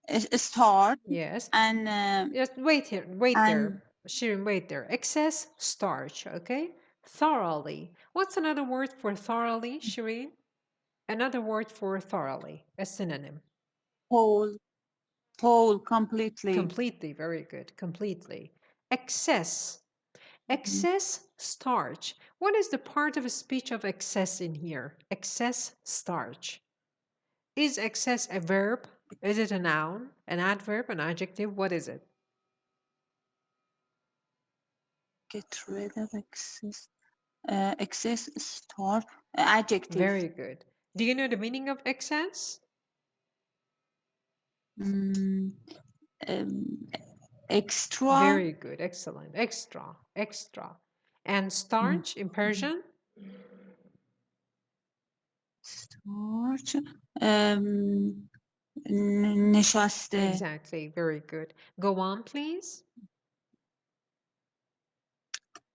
Speaker 4: Starch.
Speaker 1: Yes.
Speaker 4: And
Speaker 1: just wait here. Wait there. Shirin, wait there. Excess starch. Okay. Thoroughly. What's another word for thoroughly, Shirin? Another word for thoroughly. A synonym.
Speaker 4: Whole, completely.
Speaker 1: Completely, very good. Completely. Excess. Excess starch. What is the part of a speech of excess in here? Excess starch. Is excess a verb? Is it a noun, an adverb, an adjective? What is it?
Speaker 4: Get rid of excess starch. Adjective.
Speaker 1: Very good. Do you know the meaning of excess?
Speaker 4: Extra.
Speaker 1: Very good. Excellent. Extra. Extra. And starch in Persian?
Speaker 4: Starch. Nişaste.
Speaker 1: Exactly. Very good. Go on, please.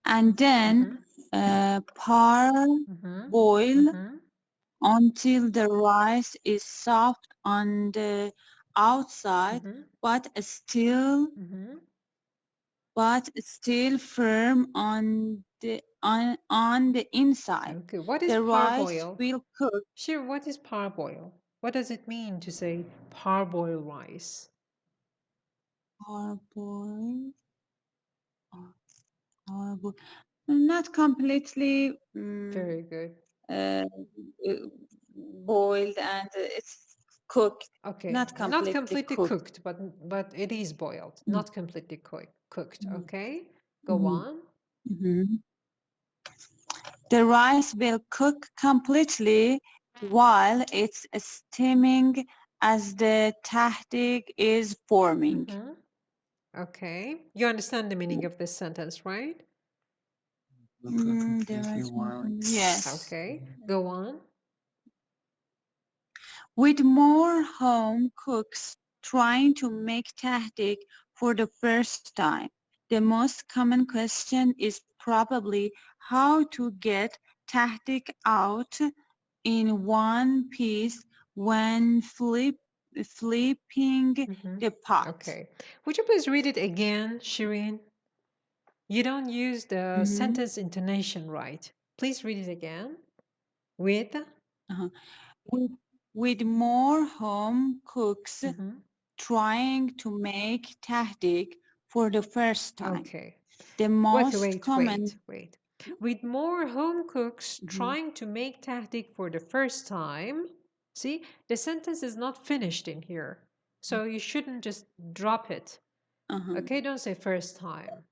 Speaker 4: And then boil until the rice is soft on the outside, but still firm on the inside.
Speaker 1: Okay. What is
Speaker 4: the
Speaker 1: parboil?
Speaker 4: Rice will cook.
Speaker 1: Sure. What is parboil? What does it mean to say parboil rice?
Speaker 4: Parboil. Not completely.
Speaker 1: Very good.
Speaker 4: Boiled and it's cooked.
Speaker 1: Okay.
Speaker 4: Not completely
Speaker 1: cooked, but it is boiled. Not completely cooked. Okay. Go on.
Speaker 4: The rice will cook completely while it's steaming as the tahdig is forming.
Speaker 1: Okay. You understand the meaning of this sentence, right?
Speaker 4: Yes.
Speaker 1: Okay. Go on.
Speaker 4: With more home cooks trying to make tahdig for the first time, the most common question is probably how to get tahdig out in one piece when flipping the pot.
Speaker 1: Okay. Would you please read it again, Shirin? You don't use the sentence intonation right. Please read it again. With
Speaker 4: more home cooks trying to make tahdig for the first time.
Speaker 1: Okay.
Speaker 4: The most
Speaker 1: wait. With more home cooks trying to make tahdig for the first time. See, the sentence is not finished in here. So you shouldn't just drop it. Okay, don't say first time.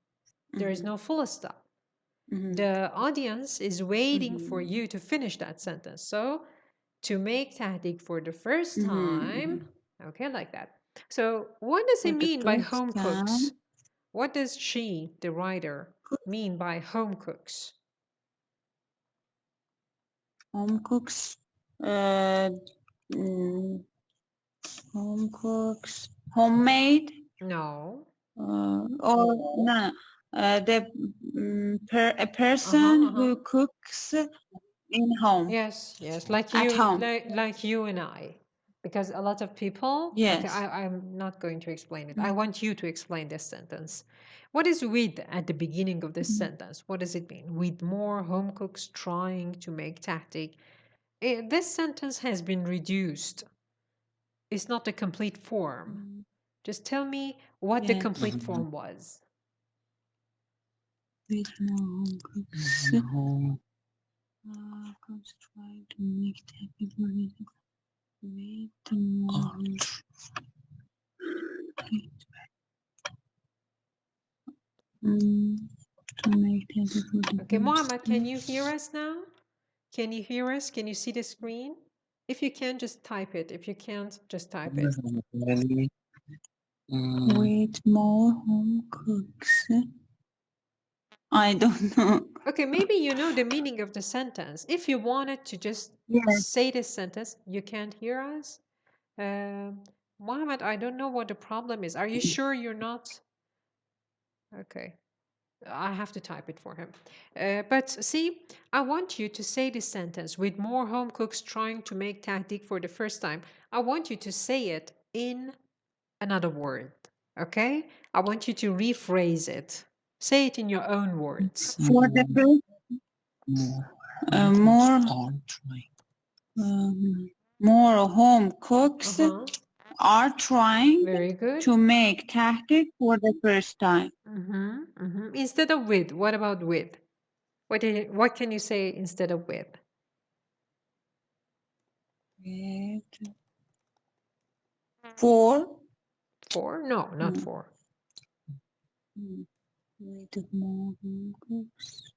Speaker 1: There is no full stop. The audience is waiting for you to finish that sentence. So to make tahdig for the first time, okay, like that. So what does it mean by home cooks? What does she, the writer, mean by home cooks?
Speaker 4: Home cooks. Home cooks. Homemade.
Speaker 1: No.
Speaker 4: Or no. A person who cooks in home.
Speaker 1: Yes, yes, like you,
Speaker 4: At home.
Speaker 1: like you and I, because a lot of people.
Speaker 4: Yes.
Speaker 1: Okay, I'm not going to explain it. I want you to explain this sentence. What is with at the beginning of this sentence? What does it mean? With more home cooks trying to make tahdig. This sentence has been reduced. It's not the complete form. Just tell me what the complete form was.
Speaker 4: With more home cooks. Cooks trying to make tahdig. With more. To make tahdig.
Speaker 1: Okay, Mohammed, can you hear us now? Can you hear us? Can you see the screen? If you can, just type it. If you can't, just type it.
Speaker 4: With more home cooks. I don't know.
Speaker 1: Okay, maybe you know the meaning of the sentence. If you wanted to just say this sentence, you can't hear us. Mohammed, I don't know what the problem is. Are you sure you're not? Okay. I have to type it for him. But see, I want you to say this sentence with more home cooks trying to make tahdig for the first time. I want you to say it in another word. Okay? I want you to rephrase it. Say it in your own words.
Speaker 4: For the first, more home cooks are trying
Speaker 1: Very good.
Speaker 4: to make tahdig for the first time.
Speaker 1: Instead of with, what about with? What can you say instead of with?
Speaker 4: For?
Speaker 1: For? No, not for.
Speaker 4: With more home cooks.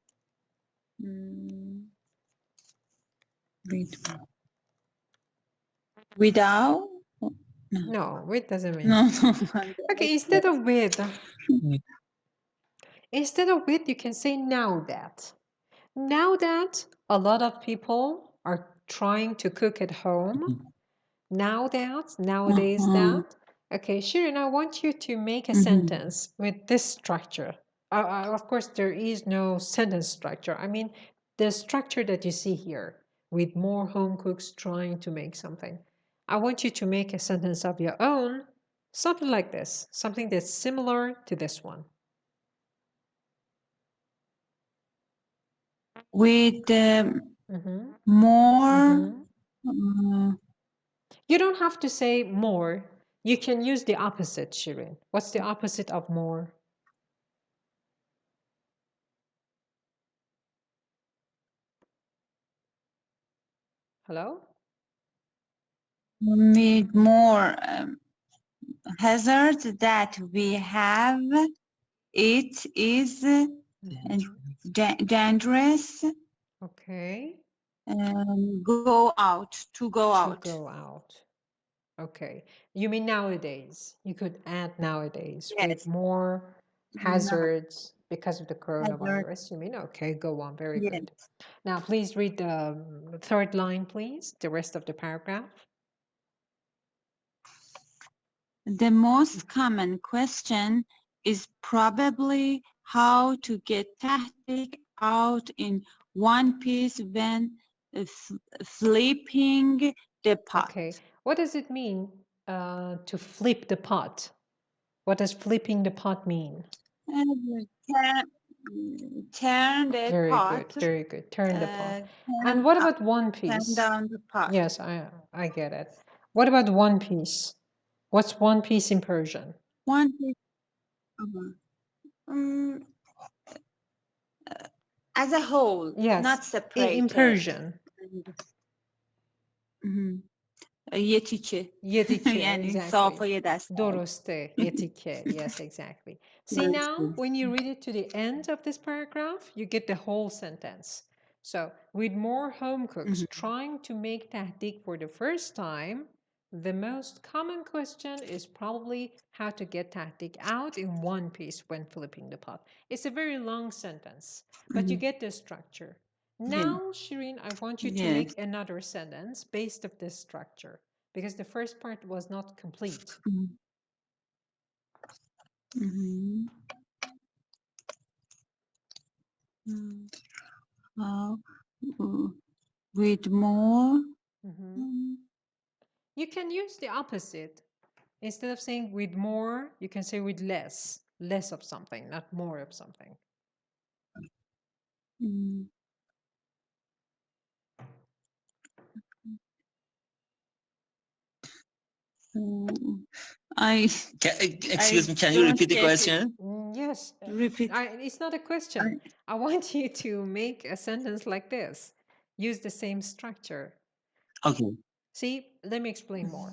Speaker 4: Without?
Speaker 1: No, with doesn't mean.
Speaker 4: No.
Speaker 1: Okay, instead of with, you can say now that. Now that a lot of people are trying to cook at home. Now that, nowadays that. Okay, Shirin, I want you to make a sentence with this structure. Of course, there is no sentence structure. I mean, the structure that you see here, with more home cooks trying to make something. I want you to make a sentence of your own, something like this, something that's similar to this one.
Speaker 4: With more.
Speaker 1: You don't have to say more. You can use the opposite, Shirin. What's the opposite of more? Hello?
Speaker 4: With more hazards that we have, it is dangerous.
Speaker 1: Okay.
Speaker 4: Go out. To go out.
Speaker 1: To go out. Okay. You mean nowadays? You could add nowadays with more hazards because of the coronavirus. You mean? Okay, go on. Very good. Now, please read the third line, please. The rest of the paragraph.
Speaker 4: The most common question is probably how to get tahdig out in one piece when flipping the pot.
Speaker 1: Okay. What does it mean to flip the pot? What does flipping the pot mean?
Speaker 4: Turn the
Speaker 1: very
Speaker 4: pot.
Speaker 1: Good, very good. Turn the pot. And what about one piece?
Speaker 4: Turn down the pot.
Speaker 1: Yes, I get it. What about one piece? What's one piece in Persian?
Speaker 4: One piece. As a whole,
Speaker 1: yes,
Speaker 4: not separated.
Speaker 1: in Persian.
Speaker 4: یه تیکه
Speaker 1: یه تیکه.
Speaker 4: یعنی
Speaker 1: Exactly.
Speaker 4: صافای دست.
Speaker 1: درسته. یه تیکه. Yes, exactly. See now, when you read it to the end of this paragraph, you get the whole sentence. So, with more home cooks trying to make tahdig for the first time, the most common question is probably how to get tahdig out in one piece when flipping the pot. It's a very long sentence, but you get the structure. Now, Shireen, I want you to make another sentence based of this structure, because the first part was not complete.
Speaker 4: With more.
Speaker 1: You can use the opposite. Instead of saying with more, you can say with less. Less of something, not more of something.
Speaker 3: Excuse me, can you repeat the question?
Speaker 1: Yes.
Speaker 4: Repeat.
Speaker 1: It's not a question. I want you to make a sentence like this. Use the same structure.
Speaker 3: Okay.
Speaker 1: See, let me explain more.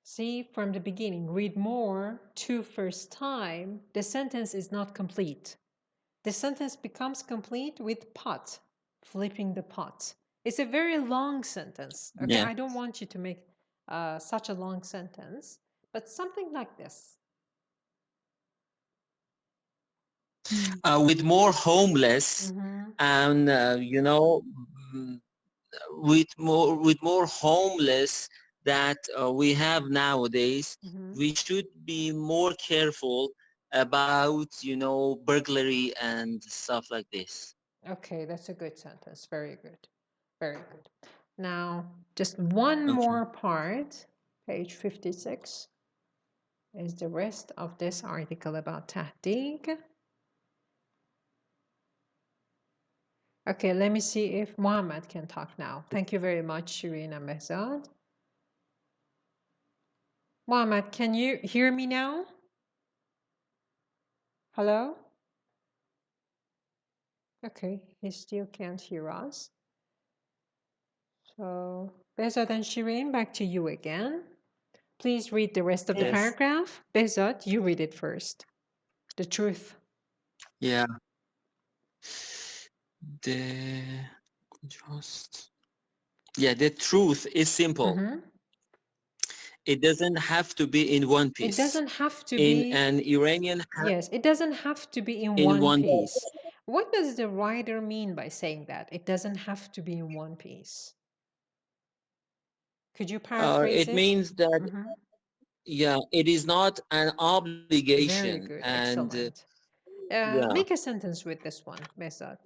Speaker 1: See, from the beginning, read more to first time, the sentence is not complete. The sentence becomes complete with pot, flipping the pot. It's a very long sentence. Okay,
Speaker 3: Yeah.
Speaker 1: I don't want you to make such a long sentence, but something like this.
Speaker 3: With more homeless and with more homeless that we have nowadays, we should be more careful about burglary and stuff like this.
Speaker 1: Okay, that's a good sentence. Very good. Very good. Now, just one more part, page 56, is the rest of this article about tahdig. Okay, let me see if Mohammed can talk now. Thank you very much, Shireen and Behzad. Mohammed, can you hear me now? Hello? Okay, he still can't hear us. So, Behzad and Shireen, back to you again. Please read the rest of the paragraph. Behzad, you read it first. The truth.
Speaker 3: Yeah. The truth is simple. It doesn't have to be in one piece.
Speaker 1: It doesn't have to
Speaker 3: in
Speaker 1: be
Speaker 3: an Iranian.
Speaker 1: Yes, it doesn't have to be in one piece. What does the writer mean by saying that? It doesn't have to be in one piece. Could you paraphrase it?
Speaker 3: It means that it is not an obligation.
Speaker 1: Very good,
Speaker 3: and
Speaker 1: excellent. Make a sentence with this one, Behzad.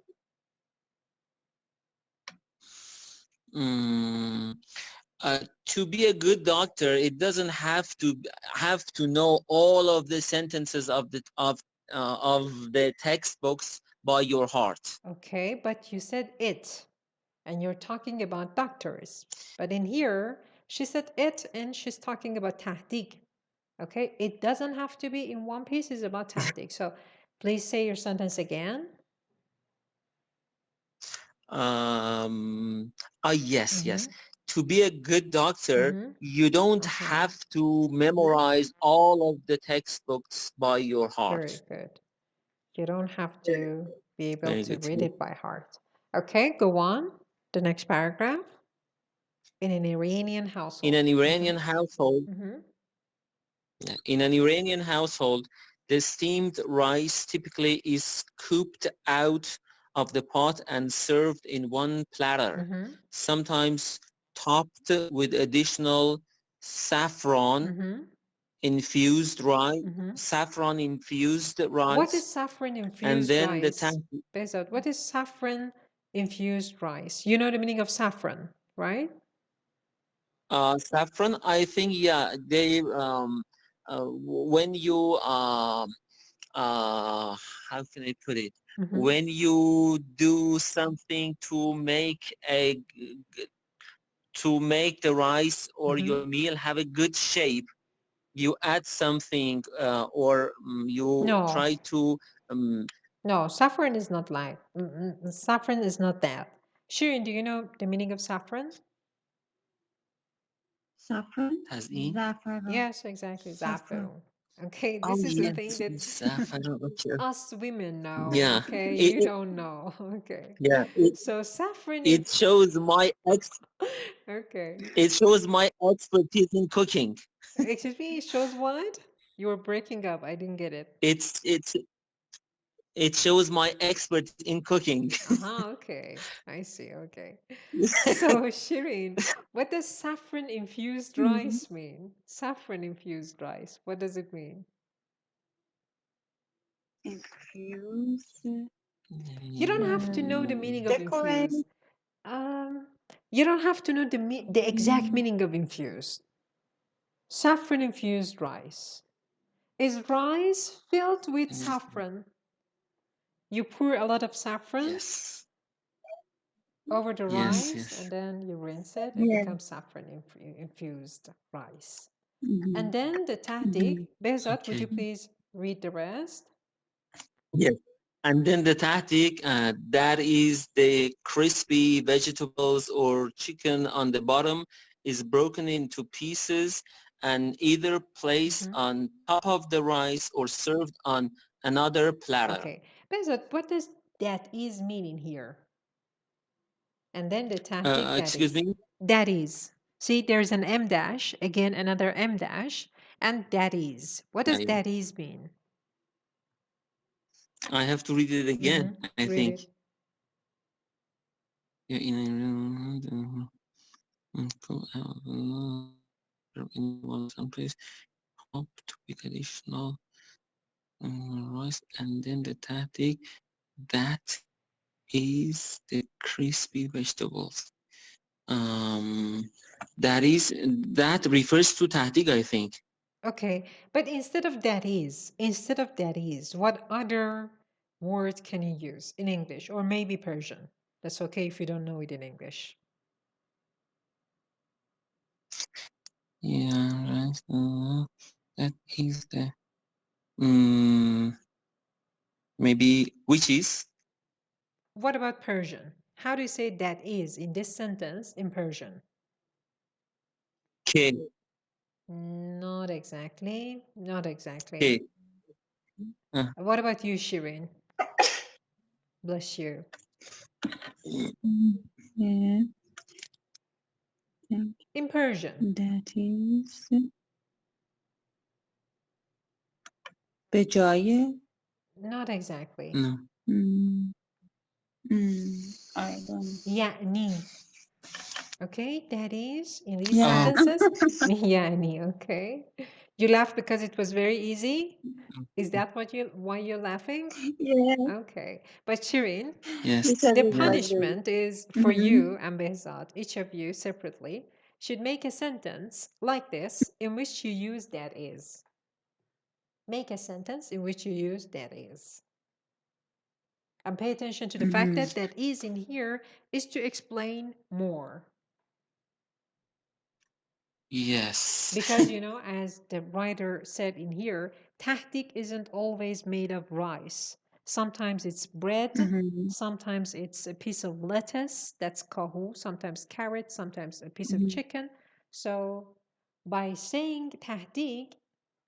Speaker 3: To be a good doctor, it doesn't have to know all of the sentences of the textbooks by your heart.
Speaker 1: Okay, but you said it, and you're talking about doctors. But in here, she said it, and she's talking about tahdig. Okay, it doesn't have to be in one piece. It's about tahdig. So please say your sentence again.
Speaker 3: Yes. To be a good doctor, you don't have to memorize all of the textbooks by your heart.
Speaker 1: Very good. You don't have to be able to read it by heart. Okay, go on. The next paragraph. In an Iranian household.
Speaker 3: In an Iranian household, the steamed rice typically is scooped out of the pot and served in one platter, sometimes topped with additional saffron infused rice. Saffron infused rice.
Speaker 1: What is saffron infused
Speaker 3: and then
Speaker 1: rice? Behzad, what is saffron infused rice? You know the meaning of saffron, right?
Speaker 3: Saffron, I think, they when you how can I put it? When you do something to make the rice or your meal have a good shape, you add something or you try to.
Speaker 1: No, saffron is not like saffron is not that. Shirin, do you know the meaning of saffron?
Speaker 4: Saffron?
Speaker 3: تزیین.
Speaker 4: Za'faran.
Speaker 1: Yes, exactly. Za'faran. Okay,
Speaker 3: Oh,
Speaker 1: this is the
Speaker 3: yes.
Speaker 1: thing that
Speaker 3: Saffron. Okay.
Speaker 1: us women know.
Speaker 3: Yeah.
Speaker 1: Okay,
Speaker 3: It,
Speaker 1: you
Speaker 3: it,
Speaker 1: don't know. Okay.
Speaker 3: yeah.
Speaker 1: So saffron
Speaker 3: It
Speaker 1: is
Speaker 3: shows my
Speaker 1: okay.
Speaker 3: It shows my expertise in cooking.
Speaker 1: Excuse me, it shows what? You were breaking up. I didn't get it.
Speaker 3: It shows my expertise in cooking.
Speaker 1: Okay. I see. Okay. So, Shireen, what does saffron infused rice mean? Saffron infused rice. What does it mean?
Speaker 4: Infused.
Speaker 1: You don't have to know the meaning of
Speaker 4: Decorate.
Speaker 1: infused. You don't have to know the exact meaning of infused. Saffron infused rice. Is rice filled with saffron? You pour a lot of saffron
Speaker 3: Yes.
Speaker 1: over the
Speaker 3: Yes,
Speaker 1: rice
Speaker 3: yes.
Speaker 1: and then you rinse it. It
Speaker 4: Yeah.
Speaker 1: becomes saffron infused rice.
Speaker 4: Mhm.
Speaker 1: And then the tahdig. Behzad, would
Speaker 3: Okay.
Speaker 1: you please read the rest?
Speaker 3: Yes. And then the tahdig, that is the crispy vegetables or chicken on the bottom is broken into pieces and either placed on top of the rice or served on another platter.
Speaker 1: Okay. Behzad, what does that is mean in here? And then the tahdig, that
Speaker 3: Excuse
Speaker 1: is.
Speaker 3: me?
Speaker 1: That is. See, there's an M dash, again another M dash, and that is. What does that is mean?
Speaker 3: I have to read it again, I
Speaker 1: Read
Speaker 3: think.
Speaker 1: it.
Speaker 3: Yeah, in one someplace, hope to be additional rice, and then the tahdig, that is the crispy vegetables. That refers to tahdig, I think.
Speaker 1: Okay, but instead of that is, what other word can you use in English or maybe Persian? That's okay if you don't know it in English.
Speaker 3: Yeah, right. That is the maybe which is.
Speaker 1: What about Persian? How do you say that is in this sentence in Persian?
Speaker 3: K.
Speaker 1: Not exactly. Not exactly.
Speaker 3: K.
Speaker 1: What about you, Shirin? Bless you.
Speaker 4: Yeah.
Speaker 1: In Persian.
Speaker 4: That is به جای.
Speaker 1: Not exactly.
Speaker 3: No.
Speaker 4: I don't.
Speaker 1: Yani. Okay, that is in these
Speaker 4: Yeah.
Speaker 1: sentences. Yani, okay. You laugh because it was very easy? Is that why you're laughing?
Speaker 4: Yeah.
Speaker 1: Okay. But Shirin,
Speaker 3: Yes.
Speaker 4: Because
Speaker 1: the
Speaker 4: it was very.
Speaker 1: punishment is for you and Behzad, each of you separately, should make a sentence like this in which you use that is. Make a sentence in which you use that is. And pay attention to the fact that that is in here is to explain more.
Speaker 3: Yes.
Speaker 1: Because, you know, as the writer said in here, tahdig isn't always made of rice. Sometimes it's bread, sometimes it's a piece of lettuce, that's kahu, sometimes carrot, sometimes a piece of chicken. So by saying tahdig,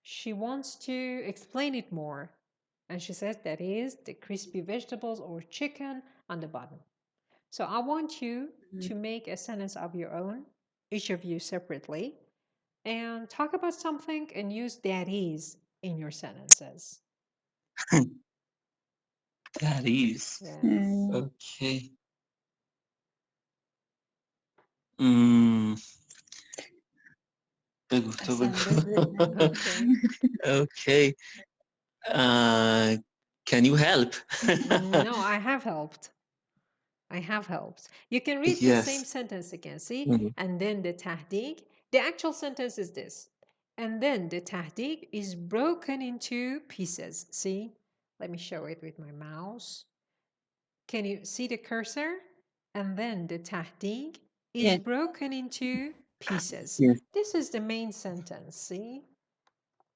Speaker 1: she wants to explain it more. And she says that is the crispy vegetables or chicken on the bottom. So I want you to make a sentence of your own, each of you separately, and talk about something and use that is in your sentences.
Speaker 3: That is.
Speaker 1: Yes.
Speaker 3: Okay. Okay. Can you help?
Speaker 1: No, I have helped. You can read the same sentence again, see? And then the tahdig. The actual sentence is this. And then the tahdig is broken into pieces. See? Let me show it with my mouse. Can you see the cursor? And then the tahdig is broken into pieces.
Speaker 3: Yes.
Speaker 1: This is the main sentence, see?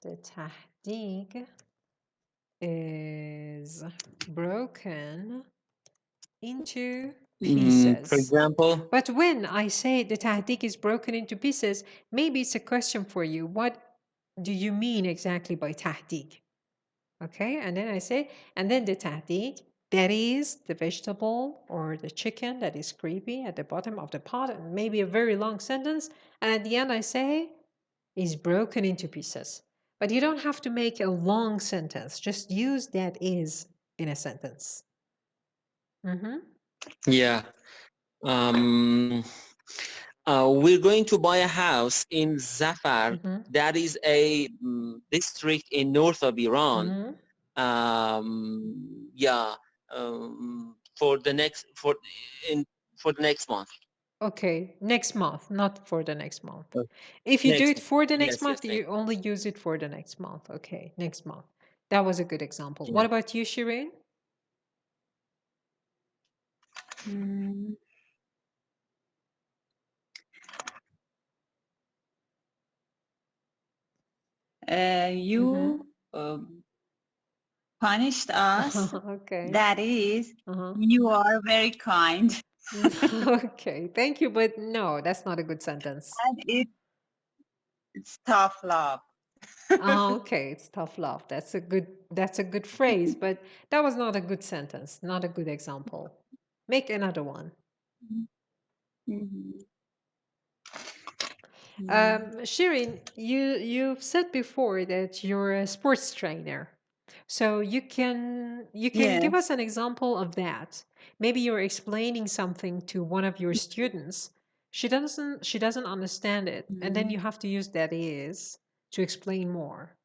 Speaker 1: The tahdig is broken into pieces.
Speaker 3: For example,
Speaker 1: But when I say the تهديك is broken into pieces, maybe it's a question for you. What do you mean exactly by تهديك? Okay, and then I say, and then the تهديك, that is the vegetable or the chicken that is creepy at the bottom of the pot, and maybe a very long sentence. And at the end I say, is broken into pieces. But you don't have to make a long sentence. Just use that is in a sentence.
Speaker 3: yeah. We're going to buy a house in Zafar. That is a district in north of Iran. Yeah. For the next month.
Speaker 1: Okay, next month, not for the next month. If you do it for the next month, you only use it for the next month. Okay, next month. That was a good example. What about you, Shireen?
Speaker 4: You punished us.
Speaker 1: Okay.
Speaker 4: That is, you are very kind.
Speaker 1: Okay, thank you, but no, that's not a good sentence.
Speaker 4: And it's tough love.
Speaker 1: Okay, it's tough love. That's a good phrase, but that was not a good sentence, not a good example. Make another one. Shirin, you've said before that you're a sports trainer. So you can give us an example of that. Maybe you're explaining something to one of your students. She doesn't understand it, and then you have to use that is to explain more.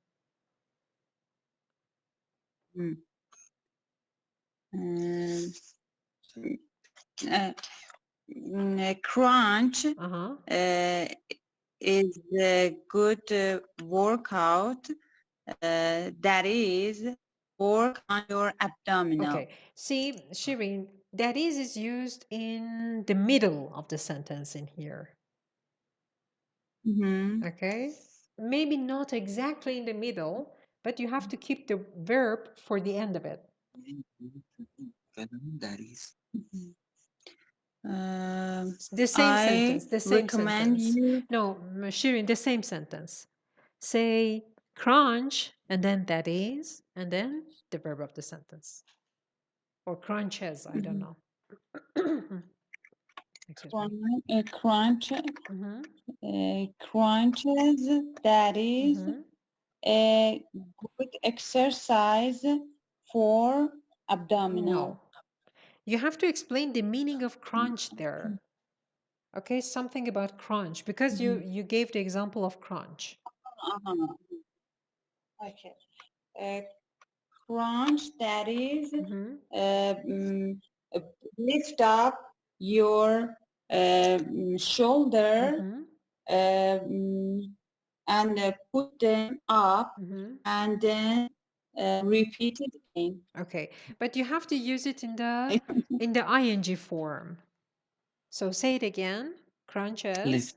Speaker 4: Crunch is a good workout. That is, work on your abdominal.
Speaker 1: Okay. See, Shirin, that is used in the middle of the sentence in here. Okay. Maybe not exactly in the middle, but you have to keep the verb for the end of it.
Speaker 3: That is.
Speaker 1: The same sentence. The same sentence. No, Shirin, the same sentence. Say crunch, and then that is, and then the verb of the sentence. Or crunches, I don't know.
Speaker 4: Crunches, that is a good exercise for abdominal.
Speaker 1: No. You have to explain the meaning of crunch there. Okay, something about crunch, because you gave the example of crunch.
Speaker 4: Okay. Crunch, that is, lift up your shoulder and put them up and then repeat it again.
Speaker 1: Okay, but you have to use it in the ing form. So say it again. Crunches.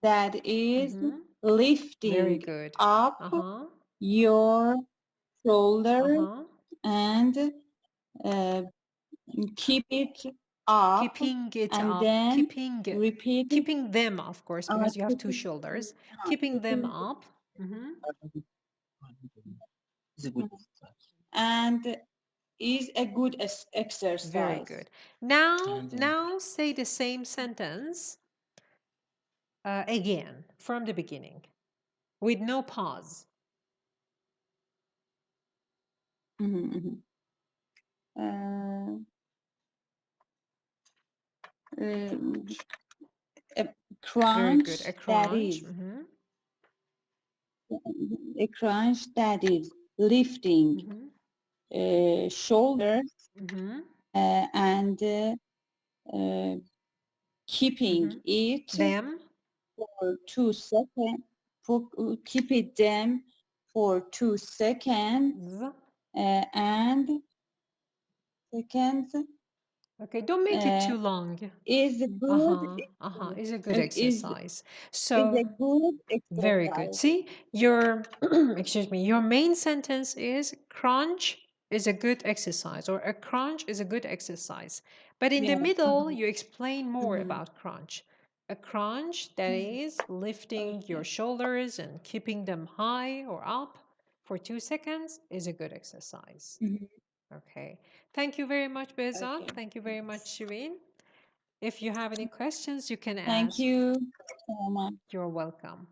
Speaker 4: That is lifting up your shoulder and keep it up.
Speaker 1: Keeping it
Speaker 4: and
Speaker 1: up.
Speaker 4: Then
Speaker 1: keeping them, of course, because you have two shoulders. Keeping them up.
Speaker 4: And is a good exercise.
Speaker 1: Very good. Now say the same sentence again from the beginning with no pause.
Speaker 4: A crunch,
Speaker 1: Very good. A
Speaker 4: that
Speaker 1: crunch.
Speaker 4: is a crunch, that is lifting shoulders and keeping it
Speaker 1: them
Speaker 4: for 2 seconds. Keep it them for 2 seconds and seconds.
Speaker 1: Okay, don't make it too long.
Speaker 4: Is good.
Speaker 1: Is a good exercise. So
Speaker 4: is a good exercise.
Speaker 1: Very good. See, your excuse me, your main sentence is crunch is a good exercise, or a crunch is a good exercise. But in the
Speaker 4: Yeah.
Speaker 1: middle, you explain more about crunch. A crunch, that is lifting your
Speaker 4: Okay.
Speaker 1: shoulders and keeping them high or up for 2 seconds, is a good exercise. Okay. Thank you very much, Behzad.
Speaker 4: Okay.
Speaker 1: Thank you very much, Shireen. If you have any questions, you can
Speaker 4: Thank
Speaker 1: ask.
Speaker 4: you so much.
Speaker 1: You're welcome.